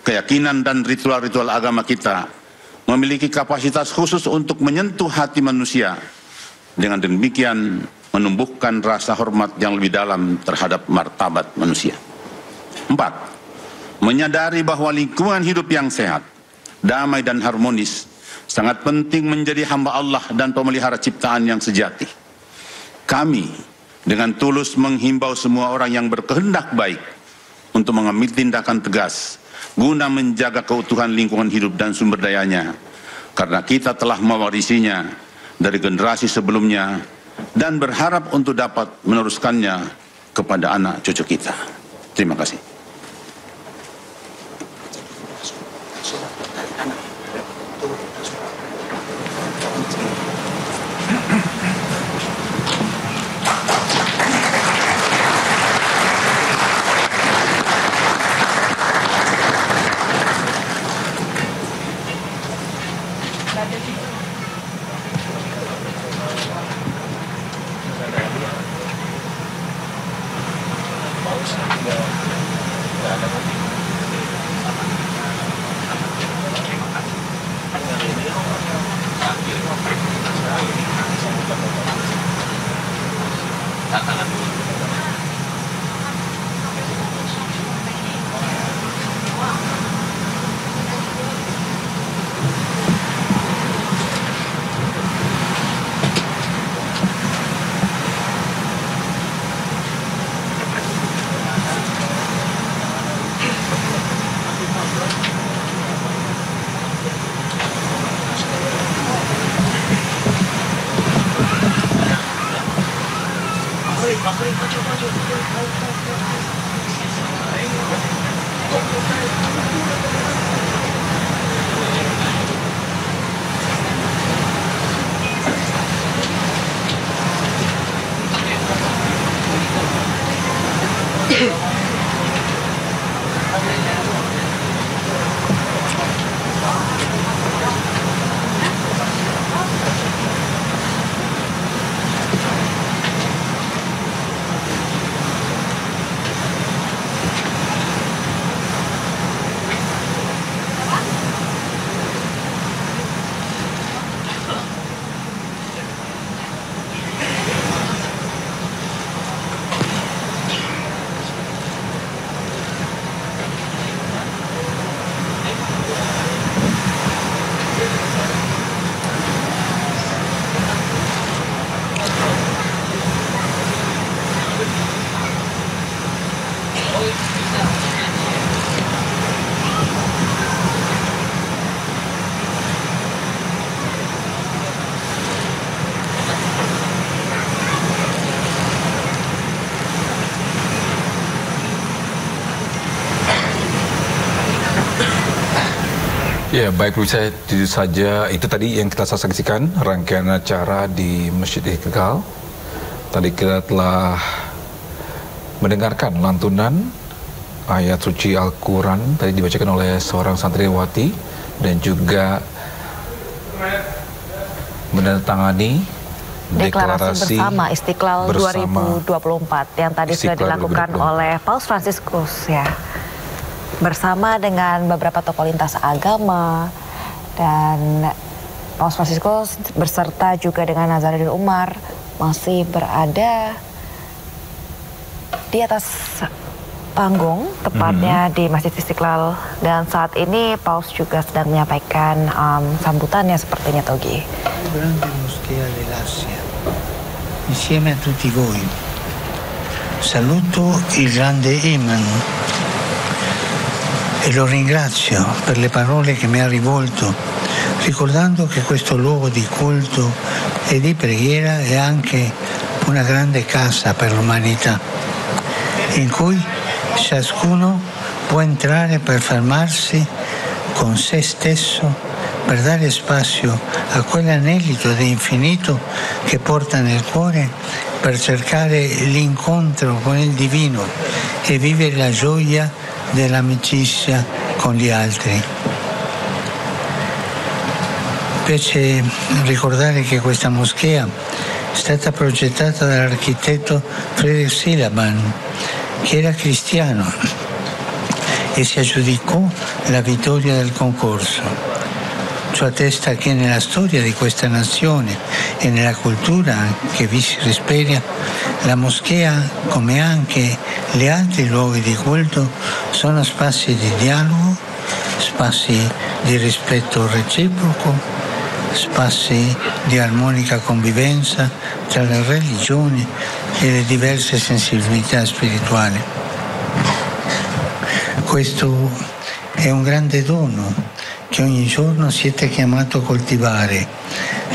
keyakinan dan ritual-ritual agama kita memiliki kapasitas khusus untuk menyentuh hati manusia, dengan demikian menumbuhkan rasa hormat yang lebih dalam terhadap martabat manusia. 4. Menyadari bahwa lingkungan hidup yang sehat, damai dan harmonis sangat penting menjadi hamba Allah dan pemelihara ciptaan yang sejati. Kami dengan tulus menghimbau semua orang yang berkehendak baik untuk mengambil tindakan tegas guna menjaga keutuhan lingkungan hidup dan sumber dayanya, karena kita telah mewarisinya dari generasi sebelumnya dan berharap untuk dapat meneruskannya kepada anak cucu kita. Terima kasih. Ya, baik pemirsa, itu saja itu tadi yang kita saksikan rangkaian acara di Masjid Istiqlal. Tadi kita telah mendengarkan lantunan ayat suci Al-Quran tadi dibacakan oleh seorang santriwati dan juga menandatangani deklarasi bersama Istiqlal bersama 2024 yang tadi Istiqlal sudah dilakukan oleh Paus Fransiskus ya, bersama dengan beberapa tokoh lintas agama, dan Paus Fransiskus berserta juga dengan Nazaruddin Umar masih berada di atas panggung, tepatnya di Masjid Istiqlal, dan saat ini Paus juga sedang menyampaikan sambutannya sepertinya, Togi. Grande Moschea dell'Asia, insieme a tutti voi, saluto il grande Imam e lo ringrazio per le parole che mi ha rivolto, ricordando che questo luogo di culto e di preghiera è anche una grande casa per l'umanità, in cui ciascuno può entrare per fermarsi con se stesso, per dare spazio a quell'anelito di infinito che porta nel cuore, per cercare l'incontro con il divino e vivere la gioia dell'amicizia con gli altri. Mi piace ricordare che questa moschea è stata progettata dall'architetto Friedrich Silaban, che era cristiano e si aggiudicò la vittoria del concorso. Ciò attesta che nella storia di questa nazione e nella cultura che vi si respira, la moschea, come anche gli altri luoghi di culto, sono spazi di dialogo, spazi di rispetto reciproco, spazi di armonica convivenza tra le religioni e le diverse sensibilità spirituali. Questo è un grande dono che ogni giorno siete chiamato a coltivare,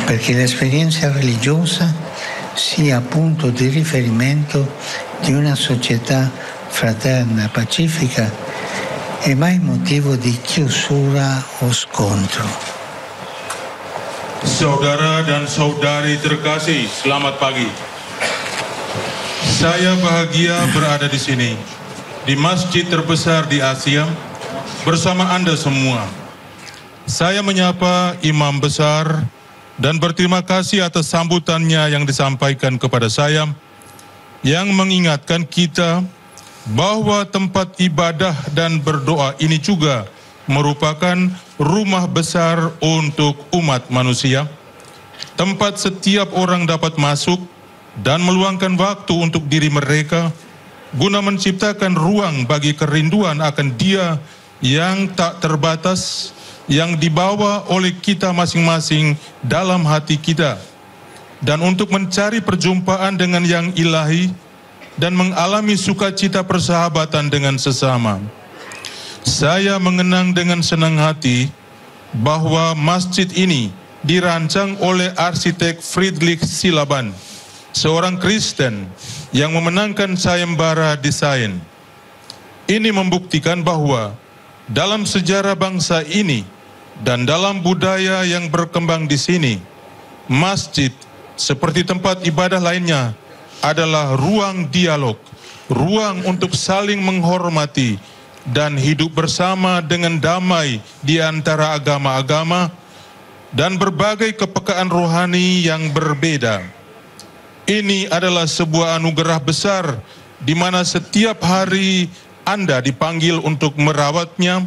perché l'esperienza religiosa sia punto di riferimento di una società fraterna, pacifica e mai motivo di chiusura o scontro. Saudara dan saudari terkasih, selamat pagi. Saya bahagia berada di sini, di masjid terbesar di Asia, bersama Anda semua. Saya menyapa Imam Besar dan berterima kasih atas sambutannya yang disampaikan kepada saya, yang mengingatkan kita bahwa tempat ibadah dan berdoa ini juga merupakan rumah besar untuk umat manusia, tempat setiap orang dapat masuk dan meluangkan waktu untuk diri mereka, guna menciptakan ruang bagi kerinduan akan Dia yang tak terbatas, yang dibawa oleh kita masing-masing dalam hati kita, dan untuk mencari perjumpaan dengan yang ilahi dan mengalami sukacita persahabatan dengan sesama. Saya mengenang dengan senang hati bahwa masjid ini dirancang oleh arsitek Friedrich Silaban, seorang Kristen yang memenangkan sayembara desain. Ini membuktikan bahwa dalam sejarah bangsa ini dan dalam budaya yang berkembang di sini, masjid seperti tempat ibadah lainnya adalah ruang dialog, ruang untuk saling menghormati dan hidup bersama dengan damai di antara agama-agama dan berbagai kepekaan rohani yang berbeda. Ini adalah sebuah anugerah besar di mana setiap hari Anda dipanggil untuk merawatnya,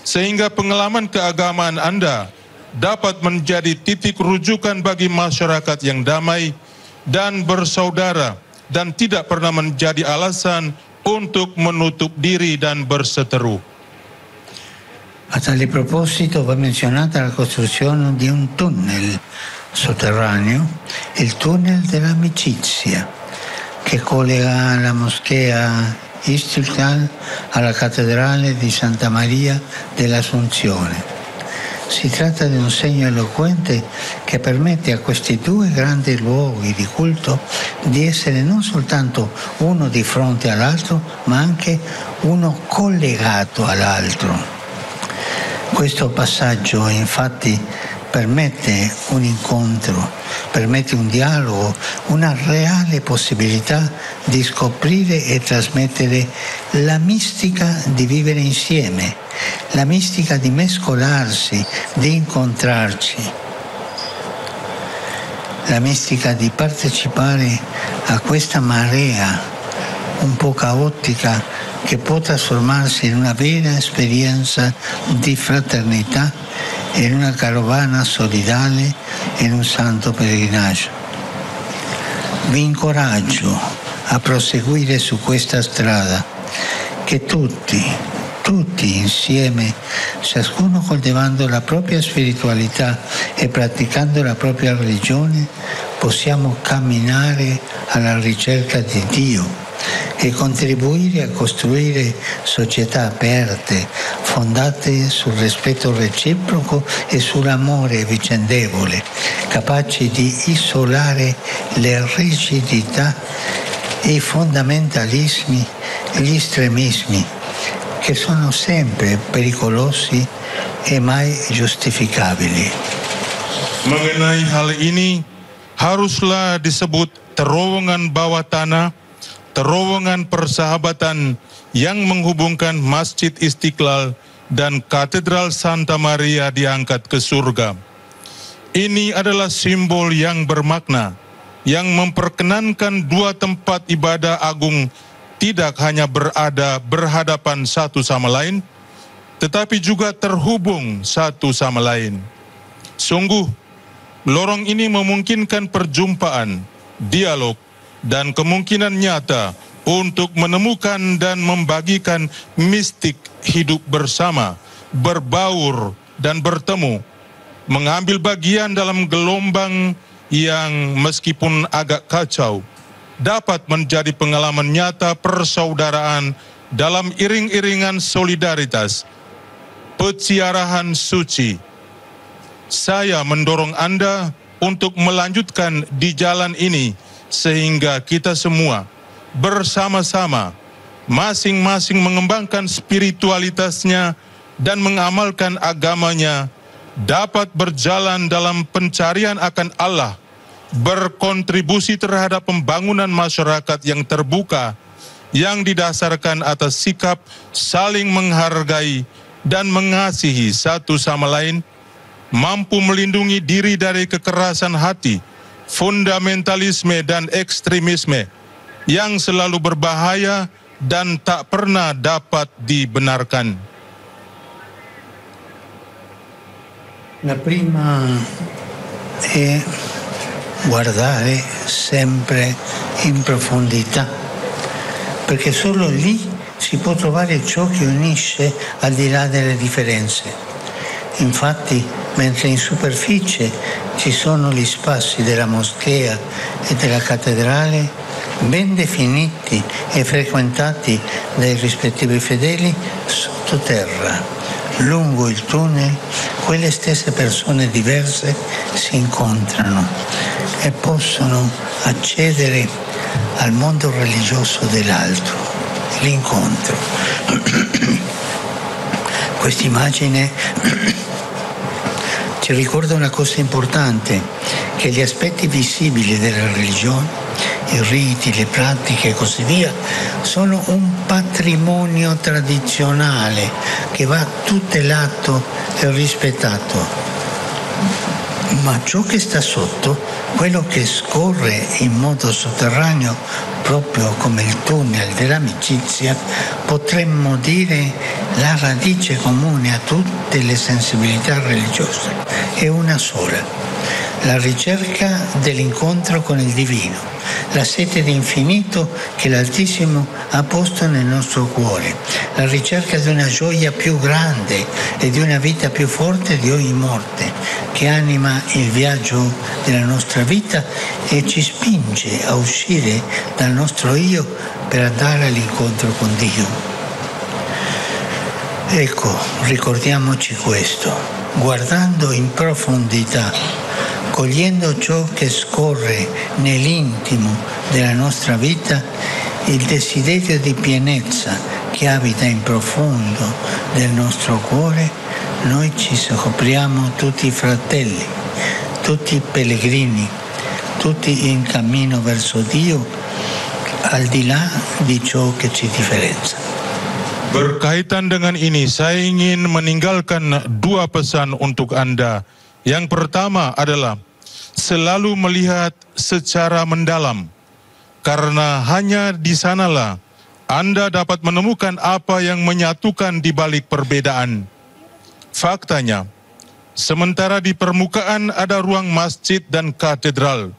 sehingga pengalaman keagamaan Anda dapat menjadi titik rujukan bagi masyarakat yang damai dan bersaudara, dan tidak pernah menjadi alasan untuk menutup diri dan berseteru. A tale proposito va menzionata la costruzione di un tunnel sotterraneo, il tunnel dell'amicizia, che collega la moschea Istiqlal alla cattedrale di Santa Maria dell'Assunzione. Si tratta di un segno eloquente che permette a questi due grandi luoghi di culto di essere non soltanto uno di fronte all'altro, ma anche uno collegato all'altro. Questo passaggio infatti permette un incontro, permette un dialogo, una reale possibilità di scoprire e trasmettere la mistica di vivere insieme, la mistica di mescolarsi, di incontrarci, la mistica di partecipare a questa marea un po' caotica che può trasformarsi in una vera esperienza di fraternità, in una carovana solidale, in un santo pellegrinaggio. Vi incoraggio a proseguire su questa strada che tutti insieme, ciascuno coltivando la propria spiritualità e praticando la propria religione, possiamo camminare alla ricerca di Dio e contribuire a costruire società aperte, fondate sul rispetto reciproco e sull'amore vicendevole, capaci di isolare le rigidità e i fondamentalismi, gli estremismi, che sono sempre pericolosi e mai giustificabili. Mengenai hal ini, haruslah disebut terowongan bawah tanah, terowongan persahabatan yang menghubungkan Masjid Istiqlal dan Katedral Santa Maria diangkat ke surga. Ini adalah simbol yang bermakna, yang memperkenankan dua tempat ibadah agung tidak hanya berada berhadapan satu sama lain, tetapi juga terhubung satu sama lain. Sungguh, lorong ini memungkinkan perjumpaan, dialog, dan kemungkinan nyata untuk menemukan dan membagikan mistik hidup bersama, berbaur, dan bertemu, mengambil bagian dalam gelombang yang meskipun agak kacau, dapat menjadi pengalaman nyata persaudaraan dalam iring-iringan solidaritas, peziarahan suci. Saya mendorong Anda untuk melanjutkan di jalan ini sehingga kita semua bersama-sama masing-masing mengembangkan spiritualitasnya dan mengamalkan agamanya, dapat berjalan dalam pencarian akan Allah, berkontribusi terhadap pembangunan masyarakat yang terbuka, yang didasarkan atas sikap saling menghargai dan mengasihi satu sama lain, mampu melindungi diri dari kekerasan hati, fundamentalisme dan ekstremisme yang selalu berbahaya dan tak pernah dapat dibenarkan. La prima è guardare sempre in profondità, perché solo lì si può trovare ciò che unisce al di là delle differenze. Infatti, mentre in superficie ci sono gli spazi della moschea e della cattedrale, ben definiti e frequentati dai rispettivi fedeli, sottoterra, lungo il tunnel, quelle stesse persone diverse si incontrano e possono accedere al mondo religioso dell'altro, l'incontro. Questa immagine ci ricorda una cosa importante, che gli aspetti visibili della religione, i riti, le pratiche e così via, sono un patrimonio tradizionale che va tutelato e rispettato. Ma ciò che sta sotto, quello che scorre in modo sotterraneo, proprio come il tunnel dell'amicizia, potremmo dire la radice comune a tutte le sensibilità religiose, è una sola: la ricerca dell'incontro con il divino, la sete di infinito che l'Altissimo ha posto nel nostro cuore, la ricerca di una gioia più grande e di una vita più forte di ogni morte, che anima il viaggio della nostra vita e ci spinge a uscire dal nostro io per andare all'incontro con Dio. Ecco, ricordiamoci questo, guardando in profondità, cogliendo ciò che scorre nell'intimo della nostra vita, il desiderio di pienezza che abita in profondo del nostro cuore, noi ci scopriamo tutti fratelli, tutti pellegrini, tutti in cammino verso Dio, al di là di ciò che ci differenzia. Berkaitan dengan ini, saya ingin meninggalkan dua pesan untuk Anda. Yang pertama adalah selalu melihat secara mendalam, karena hanya di sanalah Anda dapat menemukan apa yang menyatukan di balik perbedaan. Faktanya, sementara di permukaan ada ruang masjid dan katedral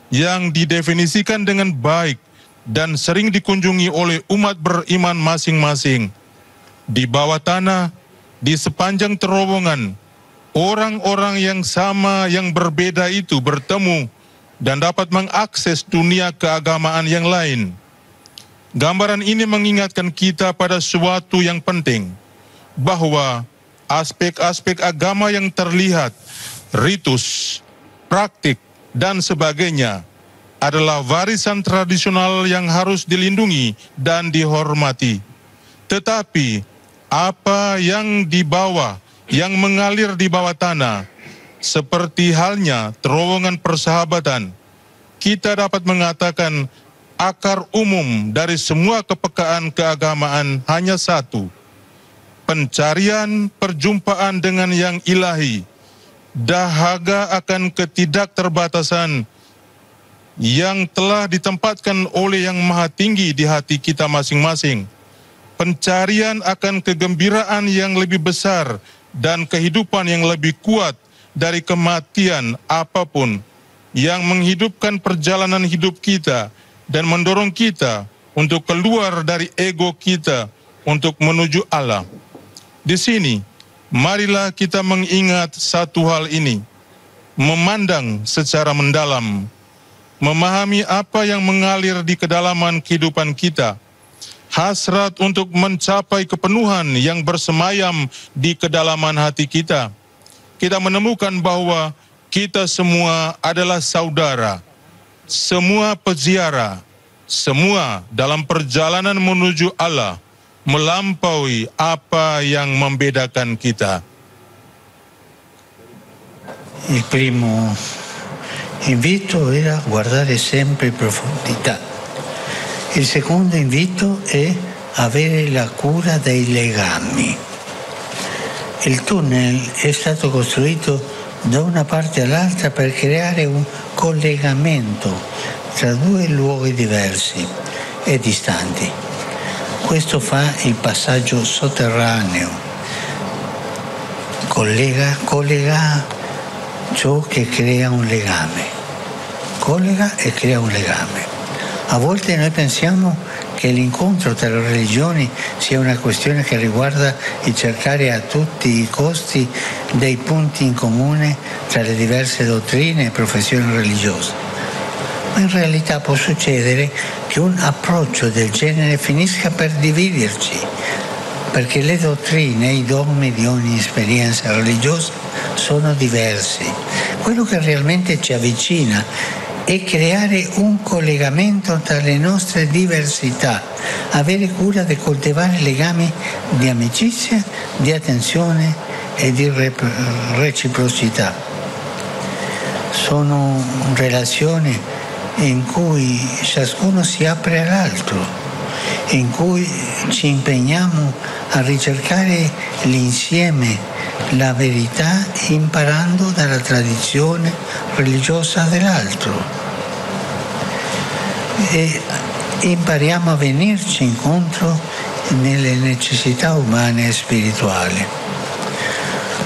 yang didefinisikan dengan baik dan sering dikunjungi oleh umat beriman masing-masing. Di bawah tanah, di sepanjang terowongan, orang-orang yang sama yang berbeda itu bertemu dan dapat mengakses dunia keagamaan yang lain. Gambaran ini mengingatkan kita pada sesuatu yang penting, bahwa aspek-aspek agama yang terlihat, ritus, praktik, dan sebagainya adalah warisan tradisional yang harus dilindungi dan dihormati. Tetapi apa yang di bawah, yang mengalir di bawah tanah, seperti halnya terowongan persahabatan, kita dapat mengatakan akar umum dari semua kepekaan keagamaan hanya satu: pencarian perjumpaan dengan yang ilahi, dahaga akan ketidakterbatasan yang telah ditempatkan oleh Yang Maha Tinggi di hati kita masing-masing, pencarian akan kegembiraan yang lebih besar dan kehidupan yang lebih kuat dari kematian apapun, yang menghidupkan perjalanan hidup kita dan mendorong kita untuk keluar dari ego kita untuk menuju Allah. Di sini, marilah kita mengingat satu hal ini, memandang secara mendalam, memahami apa yang mengalir di kedalaman kehidupan kita, hasrat untuk mencapai kepenuhan yang bersemayam di kedalaman hati kita. Kita menemukan bahwa kita semua adalah saudara, semua peziarah, semua dalam perjalanan menuju Allah, melampaui apa yang membedakan kita. Il primo invito era guardare sempre in profondità. Il secondo invito è avere la cura dei legami. Il tunnel è stato costruito da una parte all'altra per creare un collegamento tra due luoghi diversi e distanti. Questo fa il passaggio sotterraneo, collega ciò che crea un legame, collega e crea un legame. A volte noi pensiamo che l'incontro tra le religioni sia una questione che riguarda il cercare a tutti i costi dei punti in comune tra le diverse dottrine e professioni religiose. Ma in realtà può succedere che un approccio del genere finisca per dividerci, perché le dottrine e i dogmi di ogni esperienza religiosa sono diversi. Quello che realmente ci avvicina è creare un collegamento tra le nostre diversità, avere cura di coltivare legami di amicizia, di attenzione e di reciprocità. Sono relazioni in cui ciascuno si apre all'altro, in cui ci impegniamo a ricercare l'insieme, la verità, imparando dalla tradizione religiosa dell'altro. E impariamo a venirci incontro nelle necessità umane e spirituali.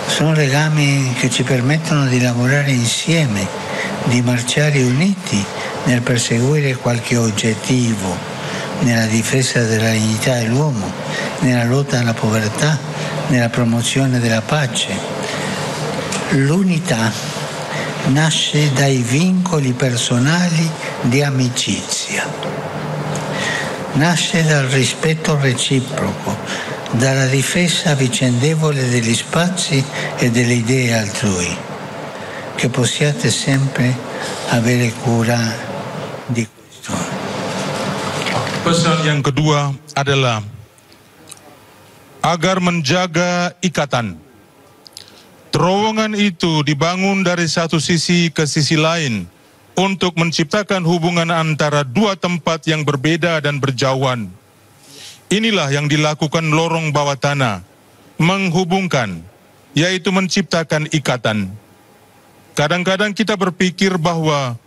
Sono legami che ci permettono di lavorare insieme, di marciare uniti nel perseguire qualche obiettivo, nella difesa della dignità dell'uomo, nella lotta alla povertà, nella promozione della pace. L'unità nasce dai vincoli personali di amicizia, nasce dal rispetto reciproco, dalla difesa vicendevole degli spazi e delle idee altrui. Che possiate sempre avere cura di questo. Pesan yang kedua adalah agar menjaga ikatan, Terowongan itu dibangun dari satu sisi ke sisi lain untuk menciptakan hubungan antara dua tempat yang berbeda dan berjauhan. Inilah yang dilakukan lorong bawah tanah, menghubungkan, yaitu menciptakan ikatan. Kadang-kadang kita berpikir bahwa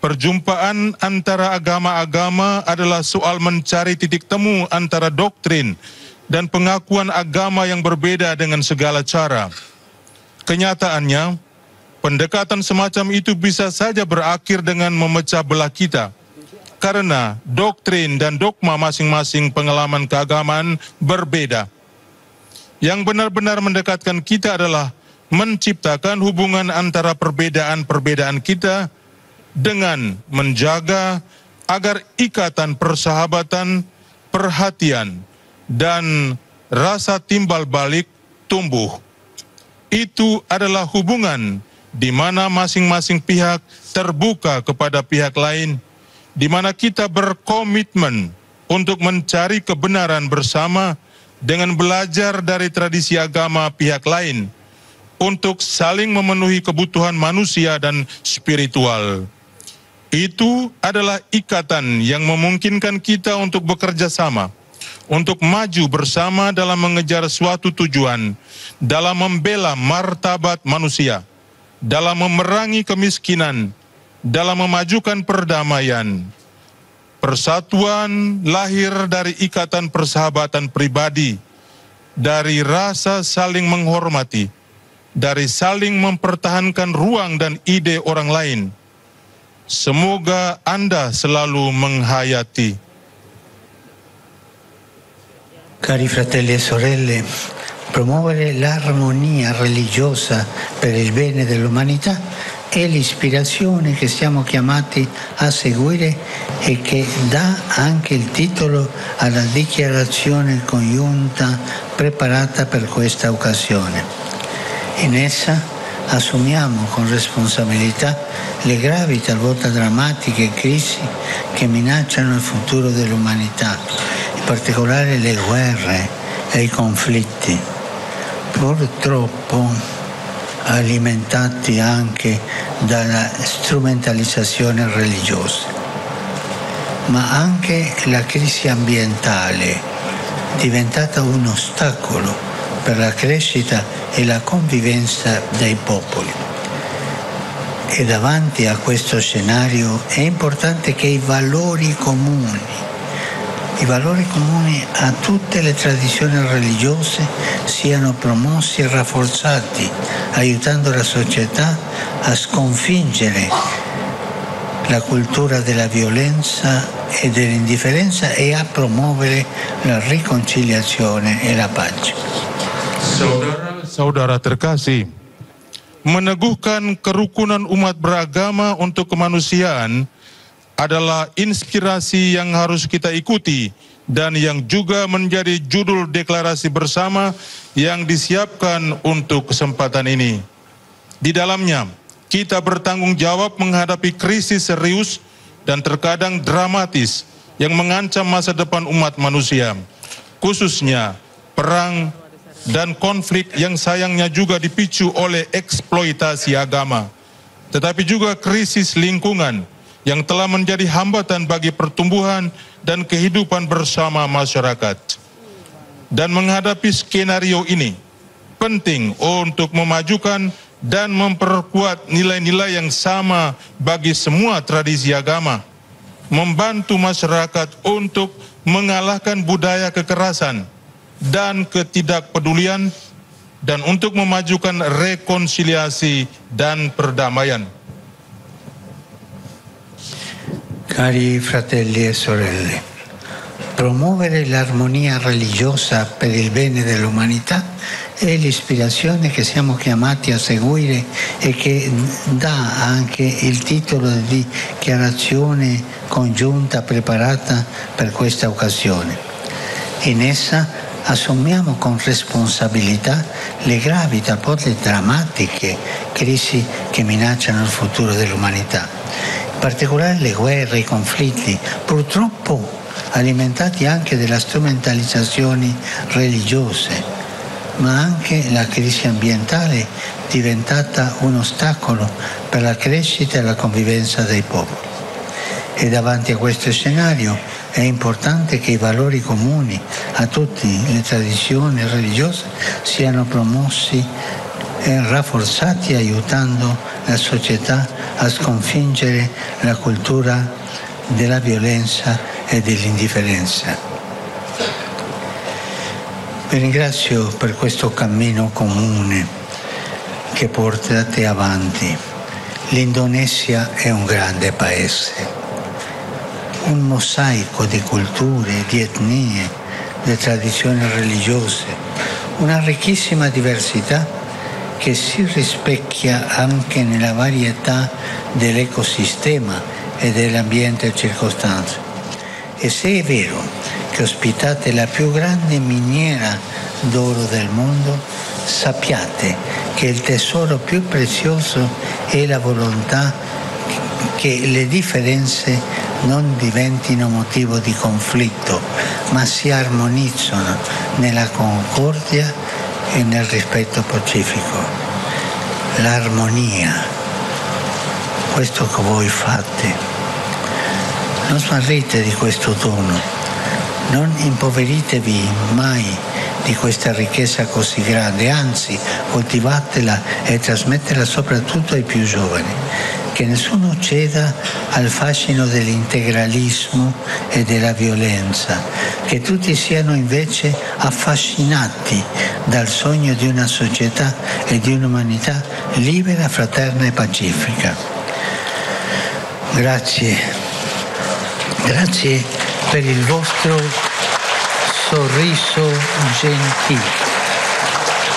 perjumpaan antara agama-agama adalah soal mencari titik temu antara doktrin dan pengakuan agama yang berbeda dengan segala cara. Kenyataannya, pendekatan semacam itu bisa saja berakhir dengan memecah belah kita, karena doktrin dan dogma masing-masing pengalaman keagamaan berbeda. Yang benar-benar mendekatkan kita adalah menciptakan hubungan antara perbedaan-perbedaan kita dengan menjaga agar ikatan persahabatan, perhatian, dan rasa timbal balik tumbuh. Itu adalah hubungan di mana masing-masing pihak terbuka kepada pihak lain, di mana kita berkomitmen untuk mencari kebenaran bersama dengan belajar dari tradisi agama pihak lain, untuk saling memenuhi kebutuhan manusia dan spiritual. Itu adalah ikatan yang memungkinkan kita untuk bekerja sama, untuk maju bersama dalam mengejar suatu tujuan, dalam membela martabat manusia, dalam memerangi kemiskinan, dalam memajukan perdamaian. Persatuan lahir dari ikatan persahabatan pribadi, dari rasa saling menghormati, dari saling mempertahankan ruang dan ide orang lain. Semoga Anda selalu menghayati. Cari fratelli e sorelle, promuovere l'armonia religiosa per il bene dell'umanità è l'ispirazione che siamo chiamati a seguire e che dà anche il titolo alla dichiarazione congiunta preparata per questa occasione. In essa assumiamo con responsabilità le gravi, talvolta drammatiche crisi che minacciano il futuro dell'umanità, in particolare le guerre e i conflitti, purtroppo alimentati anche dalla strumentalizzazione religiosa, ma anche la crisi ambientale, diventata un ostacolo per la crescita e la convivenza dei popoli. E davanti a questo scenario è importante che i valori comuni a tutte le tradizioni religiose siano promossi e rafforzati, aiutando la società a sconfiggere la cultura della violenza e dell'indifferenza e a promuovere la riconciliazione e la pace. Saudara-saudara terkasih, meneguhkan kerukunan umat beragama untuk kemanusiaan adalah inspirasi yang harus kita ikuti dan yang juga menjadi judul deklarasi bersama yang disiapkan untuk kesempatan ini. Di dalamnya, kita bertanggung jawab menghadapi krisis serius dan terkadang dramatis yang mengancam masa depan umat manusia, khususnya perang dan konflik yang sayangnya juga dipicu oleh eksploitasi agama, tetapi juga krisis lingkungan yang telah menjadi hambatan bagi pertumbuhan dan kehidupan bersama masyarakat. Dan menghadapi skenario ini, penting untuk memajukan dan memperkuat nilai-nilai yang sama bagi semua tradisi agama, membantu masyarakat untuk mengalahkan budaya kekerasan dan ketidakpedulian, dan untuk memajukan rekonsiliasi dan perdamaian. Cari fratelli e sorelle, promuovere l'armonia religiosa per il bene dell'umanità è l'ispirazione che siamo chiamati a seguire e che dà anche il titolo di dichiarazione congiunta preparata per questa occasione. In essa assumiamo con responsabilità le gravi, talvolta drammatiche crisi che minacciano il futuro dell'umanità, in particolare le guerre, i conflitti, purtroppo alimentati anche dalla strumentalizzazione religiose, ma anche la crisi ambientale diventata un ostacolo per la crescita e la convivenza dei popoli. E davanti a questo scenario è importante che i valori comuni a tutte le tradizioni religiose siano promossi e rafforzati, aiutando la società a sconfiggere la cultura della violenza e dell'indifferenza. Vi ringrazio per questo cammino comune che portate avanti. L'Indonesia è un grande paese, un mosaico di culture, di etnie, di tradizioni religiose, una ricchissima diversità che si rispecchia anche nella varietà dell'ecosistema e dell'ambiente circostante. E se è vero che ospitate la più grande miniera d'oro del mondo, sappiate che il tesoro più prezioso è la volontà che le differenze non diventino motivo di conflitto, ma si armonizzano nella concordia e nel rispetto pacifico. L'armonia, questo che voi fate. Non smarrite di questo dono, non impoveritevi mai di questa ricchezza così grande, anzi coltivatela e trasmettetela soprattutto ai più giovani. Che nessuno ceda al fascino dell'integralismo e della violenza, che tutti siano invece affascinati dal sogno di una società e di un'umanità libera, fraterna e pacifica. Grazie. Grazie per il vostro sorriso gentile.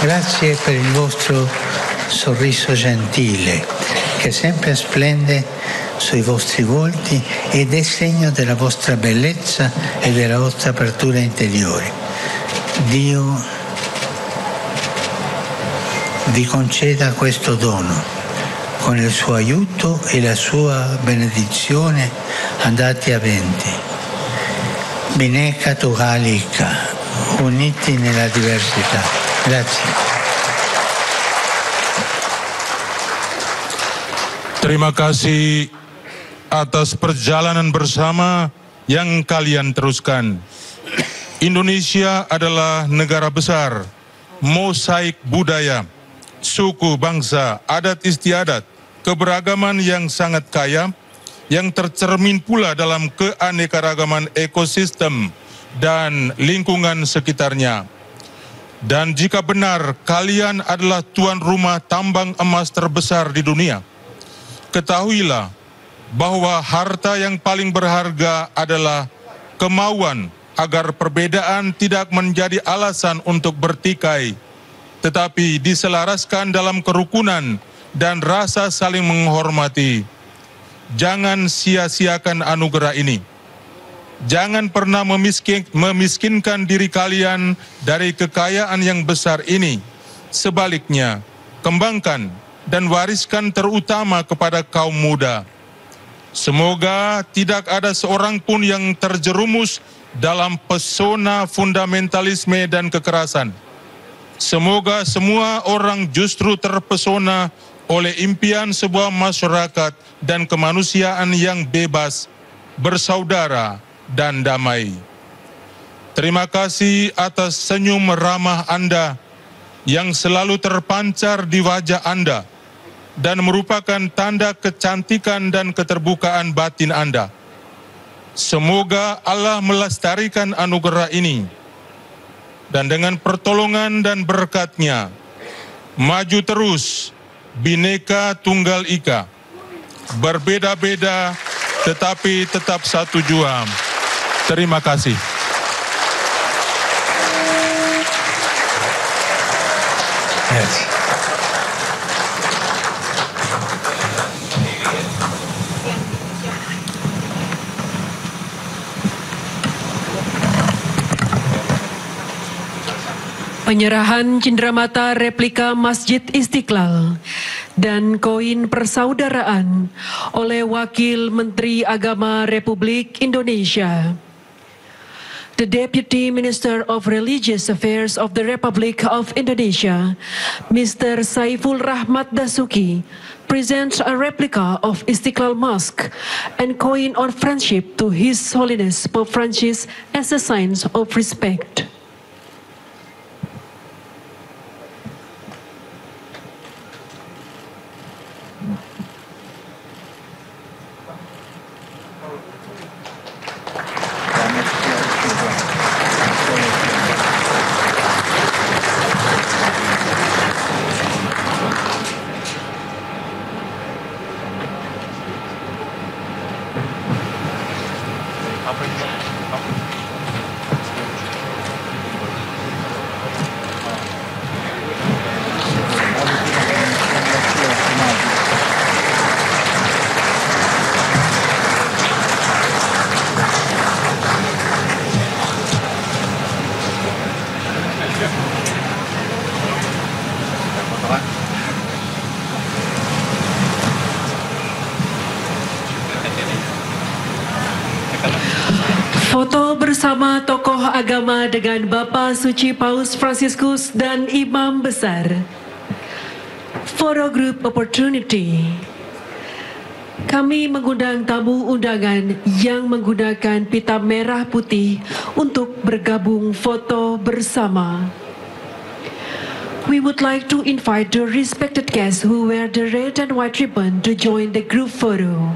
Grazie per il vostro sorriso gentile, che sempre splende sui vostri volti ed è segno della vostra bellezza e della vostra apertura interiore. Dio vi conceda questo dono. Con il suo aiuto e la sua benedizione andate avanti. Bhinneka Tunggal Ika, uniti nella diversità. Grazie. Terima kasih atas perjalanan bersama yang kalian teruskan. Indonesia adalah negara besar, mosaik budaya, suku, bangsa, adat istiadat, keberagaman yang sangat kaya, yang tercermin pula dalam keanekaragaman ekosistem dan lingkungan sekitarnya. Dan jika benar kalian adalah tuan rumah tambang emas terbesar di dunia, ketahuilah bahwa harta yang paling berharga adalah kemauan agar perbedaan tidak menjadi alasan untuk bertikai, tetapi diselaraskan dalam kerukunan dan rasa saling menghormati. Jangan sia-siakan anugerah ini. Jangan pernah memiskinkan diri kalian dari kekayaan yang besar ini. Sebaliknya, kembangkan dan wariskan terutama kepada kaum muda. Semoga tidak ada seorang pun yang terjerumus dalam pesona fundamentalisme dan kekerasan. Semoga semua orang justru terpesona oleh impian sebuah masyarakat dan kemanusiaan yang bebas, bersaudara, dan damai. Terima kasih atas senyum ramah Anda yang selalu terpancar di wajah Anda dan merupakan tanda kecantikan dan keterbukaan batin Anda. Semoga Allah melestarikan anugerah ini dan dengan pertolongan dan berkat-Nya maju terus Bhinneka Tunggal Ika, berbeda-beda tetapi tetap satu jua. Terima kasih. Yes. Penyerahan cenderamata replika Masjid Istiqlal dan koin persaudaraan oleh Wakil Menteri Agama Republik Indonesia. The Deputy Minister of Religious Affairs of the Republic of Indonesia, Mr. Saiful Rahmat Dasuki, presents a replica of Istiqlal Mosque and coin on friendship to His Holiness Pope Francis as a sign of respect. Foto bersama tokoh agama dengan Bapak Suci Paus Fransiskus dan Imam Besar. Photo group opportunity. Kami mengundang tamu undangan yang menggunakan pita merah putih untuk bergabung foto bersama. We would like to invite the respected guests who wear the red and white ribbon to join the group photo.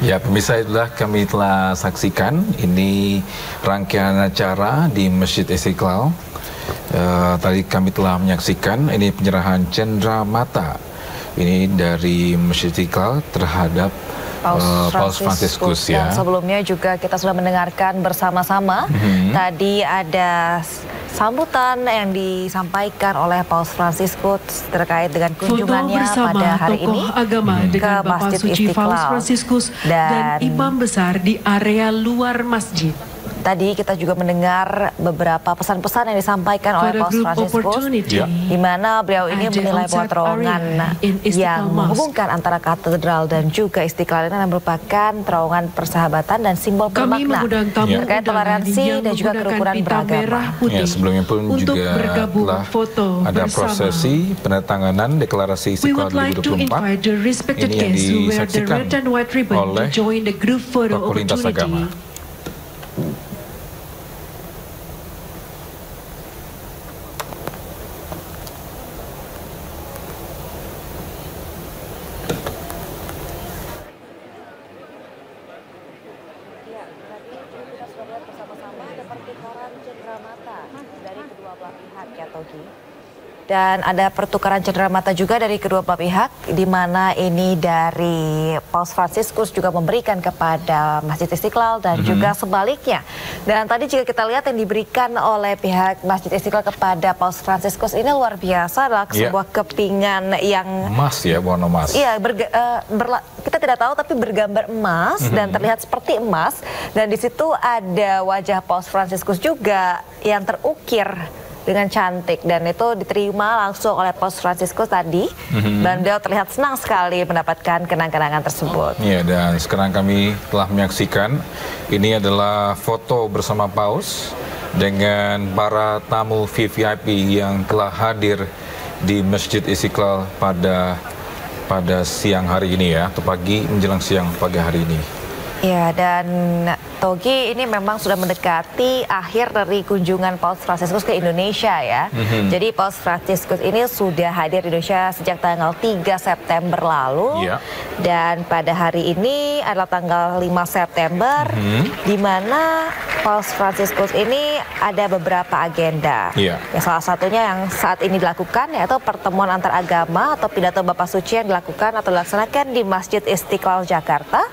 Ya, pemirsa, itulah kami telah saksikan ini rangkaian acara di Masjid Istiqlal. Tadi kami telah menyaksikan ini penyerahan Cendramata ini dari Masjid Istiqlal terhadap Paus Fransiskus ya. Dan sebelumnya juga kita sudah mendengarkan bersama-sama. Tadi ada sambutan yang disampaikan oleh Paus Fransiskus terkait dengan kunjungannya pada hari ini ke Masjid Istiqlal dan Imam Besar di area luar masjid. Tadi kita juga mendengar beberapa pesan-pesan yang disampaikan oleh Paus Fransiskus, di mana beliau ini menilai bahwa terowongan yang menghubungkan antara katedral dan juga Istiqlal ini merupakan terowongan persahabatan dan simbol bermakna terkait toleransi dan juga kerukunan beragama. Ya, sebelumnya pun juga telah ada prosesi penandatanganan deklarasi Istiqlal 2024 ini yang disaksikan oleh tokoh lintas agama. Dan ada pertukaran cenderamata juga dari kedua belah pihak, di mana ini dari Paus Fransiskus juga memberikan kepada Masjid Istiqlal dan juga sebaliknya. Dan tadi jika kita lihat yang diberikan oleh pihak Masjid Istiqlal kepada Paus Fransiskus ini luar biasa, adalah sebuah kepingan yang emas ya, warna emas. Iya, kita tidak tahu tapi bergambar emas dan terlihat seperti emas. Dan di situ ada wajah Paus Fransiskus juga yang terukir dengan cantik, dan itu diterima langsung oleh Paus Fransiskus tadi, dan beliau terlihat senang sekali mendapatkan kenang-kenangan tersebut. Ya, dan sekarang kami telah menyaksikan ini adalah foto bersama Paus dengan para tamu VVIP yang telah hadir di Masjid Istiqlal pada siang hari ini ya, atau pagi menjelang siang pagi hari ini. Ya, dan Togi ini memang sudah mendekati akhir dari kunjungan Paus Fransiskus ke Indonesia ya. Jadi Paus Fransiskus ini sudah hadir di Indonesia sejak tanggal 3 September lalu. Dan pada hari ini adalah tanggal 5 September, di mana Paus Fransiskus ini ada beberapa agenda. Ya, salah satunya yang saat ini dilakukan yaitu pertemuan antar agama atau pidato Bapak Suci yang dilakukan atau dilaksanakan di Masjid Istiqlal Jakarta.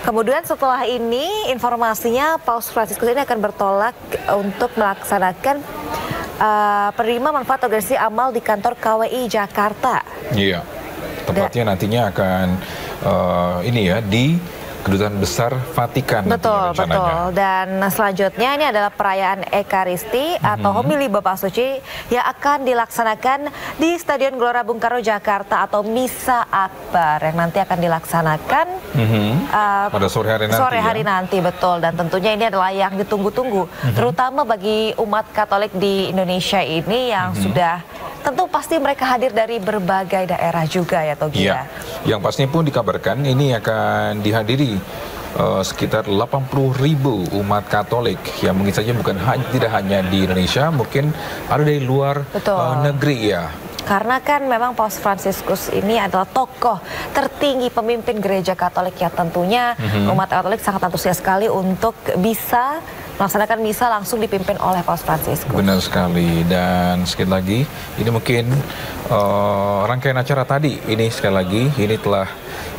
Kemudian setelah ini informasinya Paus Fransiskus ini akan bertolak untuk melaksanakan penerima manfaat organisasi amal di kantor KWI Jakarta. Iya, tepatnya nantinya akan di Kedutaan Besar Vatikan. Betul. Dan selanjutnya ini adalah perayaan Ekaristi atau homili Bapak Suci yang akan dilaksanakan di Stadion Gelora Bung Karno Jakarta atau Misa Akbar yang nanti akan dilaksanakan pada sore hari nanti. Betul. Dan tentunya ini adalah yang ditunggu-tunggu, terutama bagi umat Katolik di Indonesia ini yang sudah tentu pasti mereka hadir dari berbagai daerah juga ya Togi. Iya. Yang pastinya pun dikabarkan ini akan dihadiri sekitar 80.000 umat Katolik yang mungkin saja tidak hanya di Indonesia, mungkin ada dari luar negeri ya. Karena kan memang Paus Fransiskus ini adalah tokoh tertinggi pemimpin gereja Katolik yang tentunya umat Katolik sangat antusias sekali untuk bisa melaksanakan misa langsung dipimpin oleh Paus Fransiskus. Benar sekali. Dan sekali lagi ini mungkin rangkaian acara tadi ini sekali lagi ini telah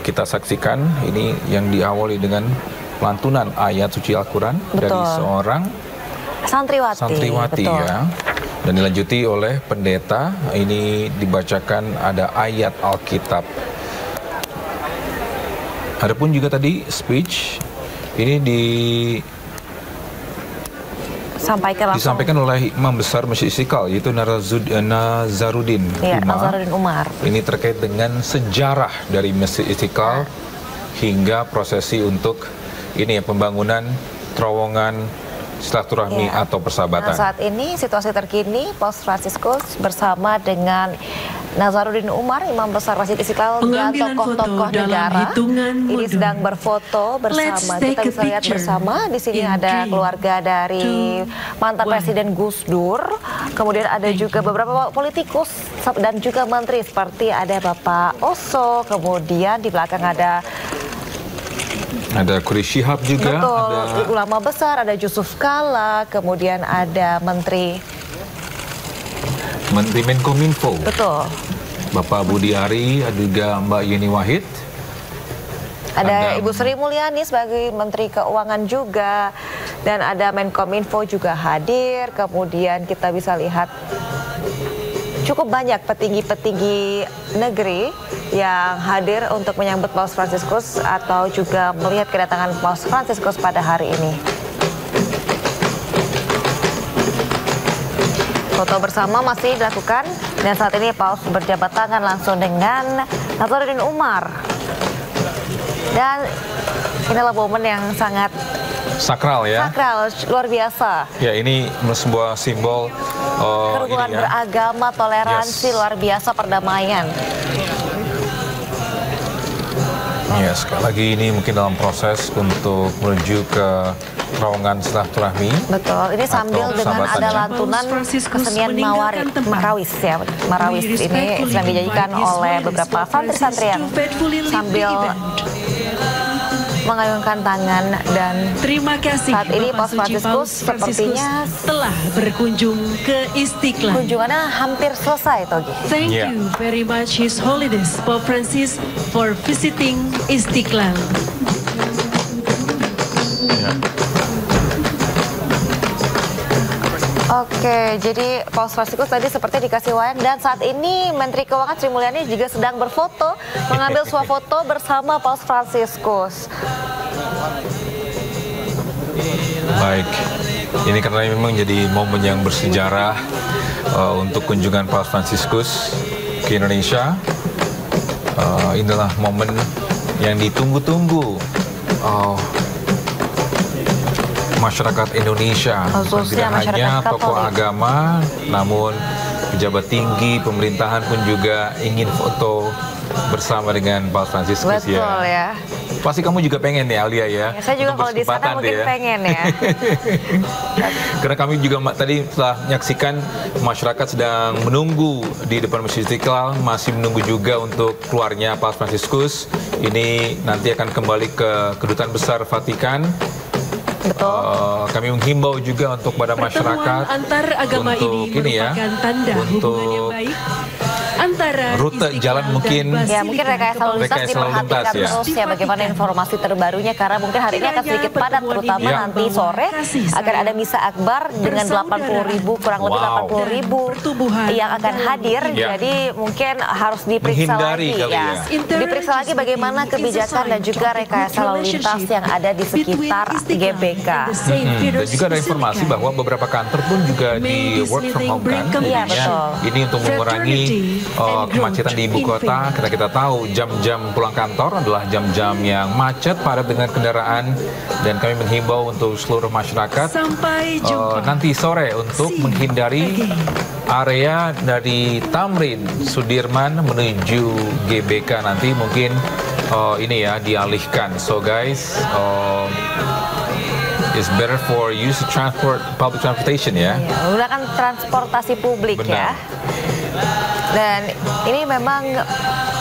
kita saksikan, ini yang diawali dengan pelantunan ayat suci Al-Quran dari seorang santriwati ya. Dan dilanjuti oleh pendeta, ini dibacakan ada ayat Alkitab. Adapun juga tadi speech, ini disampaikan oleh Imam Besar Masjid Istiqlal, yaitu Nazaruddin Umar. Ini terkait dengan sejarah dari Masjid Istiqlal hingga prosesi untuk pembangunan terowongan silaturahmi atau persahabatan. Nah, saat ini situasi terkini Paus Fransiskus bersama dengan Nazaruddin Umar, Imam Besar Masjid Istiqlal dan tokoh-tokoh negara ini sedang berfoto bersama. Kita bisa lihat bersama di sini ada keluarga dari mantan Presiden Gus Dur, kemudian ada juga beberapa politikus dan juga menteri seperti ada Bapak Oso, kemudian di belakang ada Quraish Shihab juga, ada ulama besar, ada Yusuf Kala, kemudian ada Menteri Menkominfo. Betul. Bapak Budi Ari, ada juga Mbak Yeni Wahid. Ada Ibu Sri Mulyani sebagai Menteri Keuangan juga. Dan ada Menkominfo juga hadir. Kemudian kita bisa lihat cukup banyak petinggi-petinggi negeri yang hadir untuk menyambut Paus Fransiskus atau juga melihat kedatangan Paus Fransiskus pada hari ini. Foto bersama masih dilakukan dan saat ini Paus berjabat tangan langsung dengan Nazaruddin Umar. Dan inilah momen yang sangat sakral ya. Sakral, luar biasa. Ya, ini sebuah simbol kerukunan beragama, toleransi, luar biasa, perdamaian. Ya, sekali lagi ini mungkin dalam proses untuk menuju ke terowongan silaturahmi. Betul, ini sambil dengan ada lantunan kesenian Marawis ya. Marawis ini sedang dijanjikan oleh beberapa santri-santri yang sambil mengayunkan tangan. Dan terima kasih saat ini Paus Fransiskus sepertinya telah berkunjung ke Istiqlal. Kunjungannya hampir selesai, Togi. Thank you very much His Holiness Pope Francis for visiting Istiqlal. Oke, jadi Paus Fransiskus tadi seperti dikasih wayang dan saat ini Menteri Keuangan Sri Mulyani juga sedang berfoto, mengambil sebuah foto bersama Paus Fransiskus. Baik, ini karena memang jadi momen yang bersejarah untuk kunjungan Paus Fransiskus ke Indonesia. Inilah momen yang ditunggu-tunggu masyarakat Indonesia, khususnya tidak hanya tokoh agama, namun pejabat tinggi pemerintahan pun juga ingin foto bersama dengan Paus Fransiskus. Betul ya. Pasti kamu juga pengen ya, Alia ya. Ya, saya juga kalau di sana mungkin pengen ya. Karena kami juga tadi telah menyaksikan masyarakat sedang menunggu di depan Masjid Istiqlal, masih menunggu juga untuk keluarnya Paus Fransiskus. Ini nanti akan kembali ke Kedutaan Besar Vatikan. Betul. Kami menghimbau juga untuk pada masyarakat antar agama untuk ini merupakan tanda hubungan yang baik antara rute jalan mungkin rekayasa lalu lintas diperhatikan terus ya bagaimana informasi terbarunya, karena mungkin hari ini akan sedikit padat, terutama nanti sore akan ada misa akbar dengan 80.000 kurang lebih 80.000 yang akan hadir. Jadi mungkin harus diperiksa lagi ya. Diperiksa lagi bagaimana kebijakan dan juga rekayasa lalu lintas yang ada di sekitar GBK. Dan juga ada informasi bahwa beberapa kantor pun juga di work from home kan. Iya, betul. Ini untuk mengurangi kemacetan di ibu kota. Karena kita tahu jam-jam pulang kantor adalah jam-jam yang macet padat dengan kendaraan, dan kami menghimbau untuk seluruh masyarakat nanti sore untuk menghindari area dari Tamrin Sudirman menuju GBK nanti mungkin ini ya dialihkan. So guys, it's better for you to transport public transportation ya. Menggunakan transportasi publik. Benar. Ya. Dan ini memang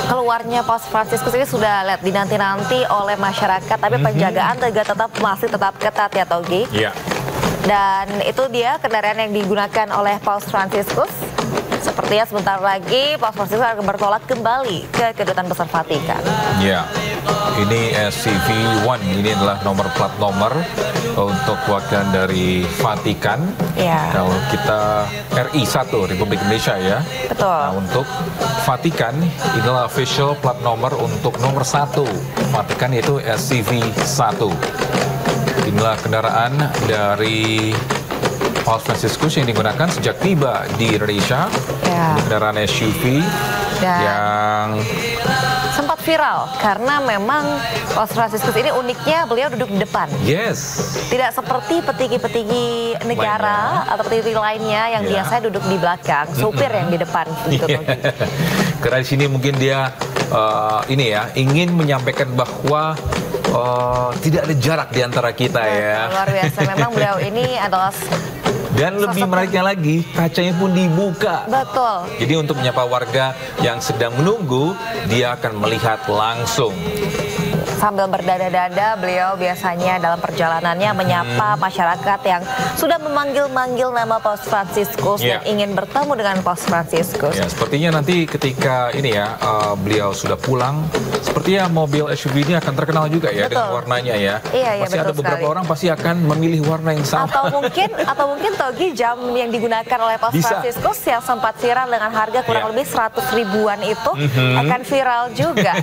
keluarnya Paus Fransiskus ini sudah dinanti-nanti oleh masyarakat, tapi penjagaan masih tetap ketat ya, Togi. Iya. Dan itu dia kendaraan yang digunakan oleh Paus Fransiskus. Sepertinya sebentar lagi Paus Fransiskus akan bertolak kembali ke Kedutaan Besar Vatikan. Ya, ini SCV-1, ini adalah nomor plat nomor untuk perwakilan dari Vatikan. Ya. Kalau kita RI1 Republik Indonesia ya. Betul. Nah, untuk Vatikan inilah official plat nomor untuk nomor 1 Vatikan, yaitu SCV-1. Inilah kendaraan dari Paus Fransiskus yang digunakan sejak tiba di Indonesia. Ya. Kendaraan SUV yang sempat viral karena memang Paus Fransiskus ini uniknya beliau duduk di depan. Yes. Tidak seperti petinggi-petinggi negara atau petinggi lainnya yang biasanya duduk di belakang, supir yang di depan. Gitu. Karena di sini mungkin dia ini ya ingin menyampaikan bahwa tidak ada jarak di antara kita ya. Luar biasa, memang beliau ini adalah. Dan lebih menariknya lagi, kacanya pun dibuka. Betul. Jadi untuk menyapa warga yang sedang menunggu, dia akan melihat langsung. Sambil berdada-dada, beliau biasanya dalam perjalanannya menyapa masyarakat yang sudah memanggil-manggil nama Paus Fransiskus dan ingin bertemu dengan Paus Fransiskus. Ya, sepertinya nanti ketika ini ya beliau sudah pulang, sepertinya mobil SUV ini akan terkenal juga ya dengan warnanya ya. Iya, pasti ada beberapa orang pasti akan memilih warna yang sama. Atau mungkin Togi, jam yang digunakan oleh Paus Fransiskus yang sempat viral dengan harga kurang lebih 100 ribuan itu akan viral juga.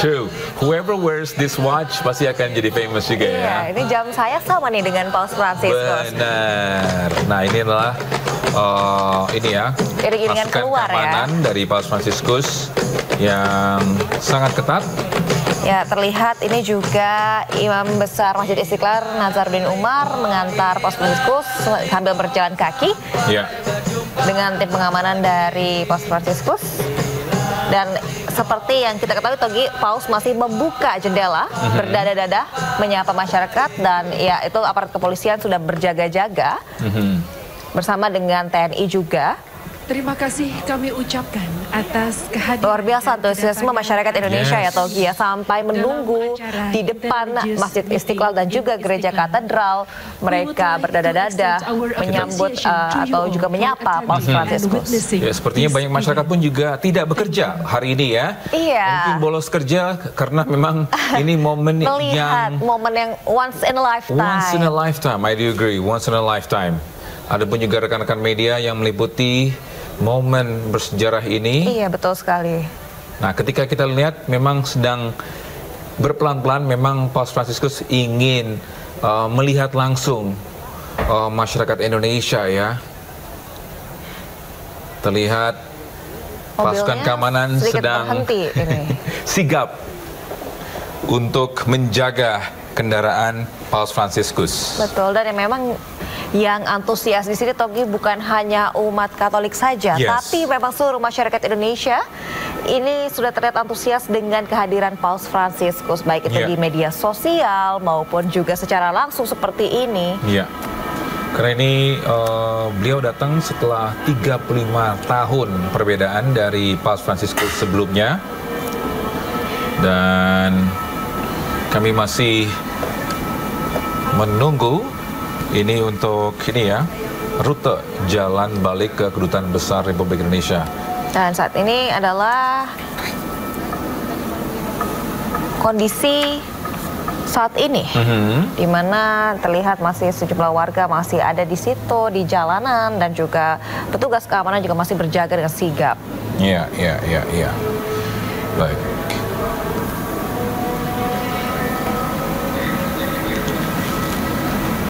True. Whoever wears this watch pasti akan jadi famous juga ya. Iya, ini jam saya sama nih dengan Paus Fransiskus. Benar. Nah, ini adalah ini ya iring-iringan keluar keamanan dari Paus Fransiskus yang sangat ketat. Ya, terlihat ini juga Imam Besar Masjid Istiqlal Nazaruddin Umar mengantar Paus Fransiskus sambil berjalan kaki. Ya. Dengan tim pengamanan dari Paus Fransiskus. Dan seperti yang kita ketahui, Togi, Paus masih membuka jendela, berdada-dada, menyapa masyarakat, dan ya itu aparat kepolisian sudah berjaga-jaga bersama dengan TNI juga. Terima kasih kami ucapkan atas kehadiran. Luar biasa antusiasme masyarakat Indonesia ya, Togi, ya, sampai menunggu di depan Masjid Istiqlal dan juga Gereja Katedral. Mereka berdada-dada menyambut atau juga menyapa Paus Fransiskus. Ya, sepertinya banyak masyarakat pun juga tidak bekerja hari ini ya. Iya. Mungkin bolos kerja karena memang ini momen melihat momen yang once in a lifetime. Once in a lifetime, I do agree. Once in a lifetime. Ada pun juga rekan-rekan media yang meliputi momen bersejarah ini. Iya, betul sekali. Nah, ketika kita lihat memang sedang berpelan-pelan, memang Paus Fransiskus ingin melihat langsung masyarakat Indonesia ya. Terlihat pasukan keamanan sedang sigap untuk menjaga kendaraan Paus Fransiskus. Betul, dan memang yang antusias di sini, Togi, bukan hanya umat Katolik saja, tapi memang seluruh masyarakat Indonesia ini sudah terlihat antusias dengan kehadiran Paus Fransiskus, baik itu di media sosial maupun juga secara langsung seperti ini. Iya. Karena ini beliau datang setelah 35 tahun perbedaan dari Paus Fransiskus sebelumnya. Dan kami masih menunggu ini untuk rute jalan balik ke Kedutaan Besar Republik Indonesia. Dan saat ini adalah kondisi saat ini, di mana terlihat masih sejumlah warga masih ada di situ di jalanan dan juga petugas keamanan juga masih berjaga dengan sigap. Iya. Baik.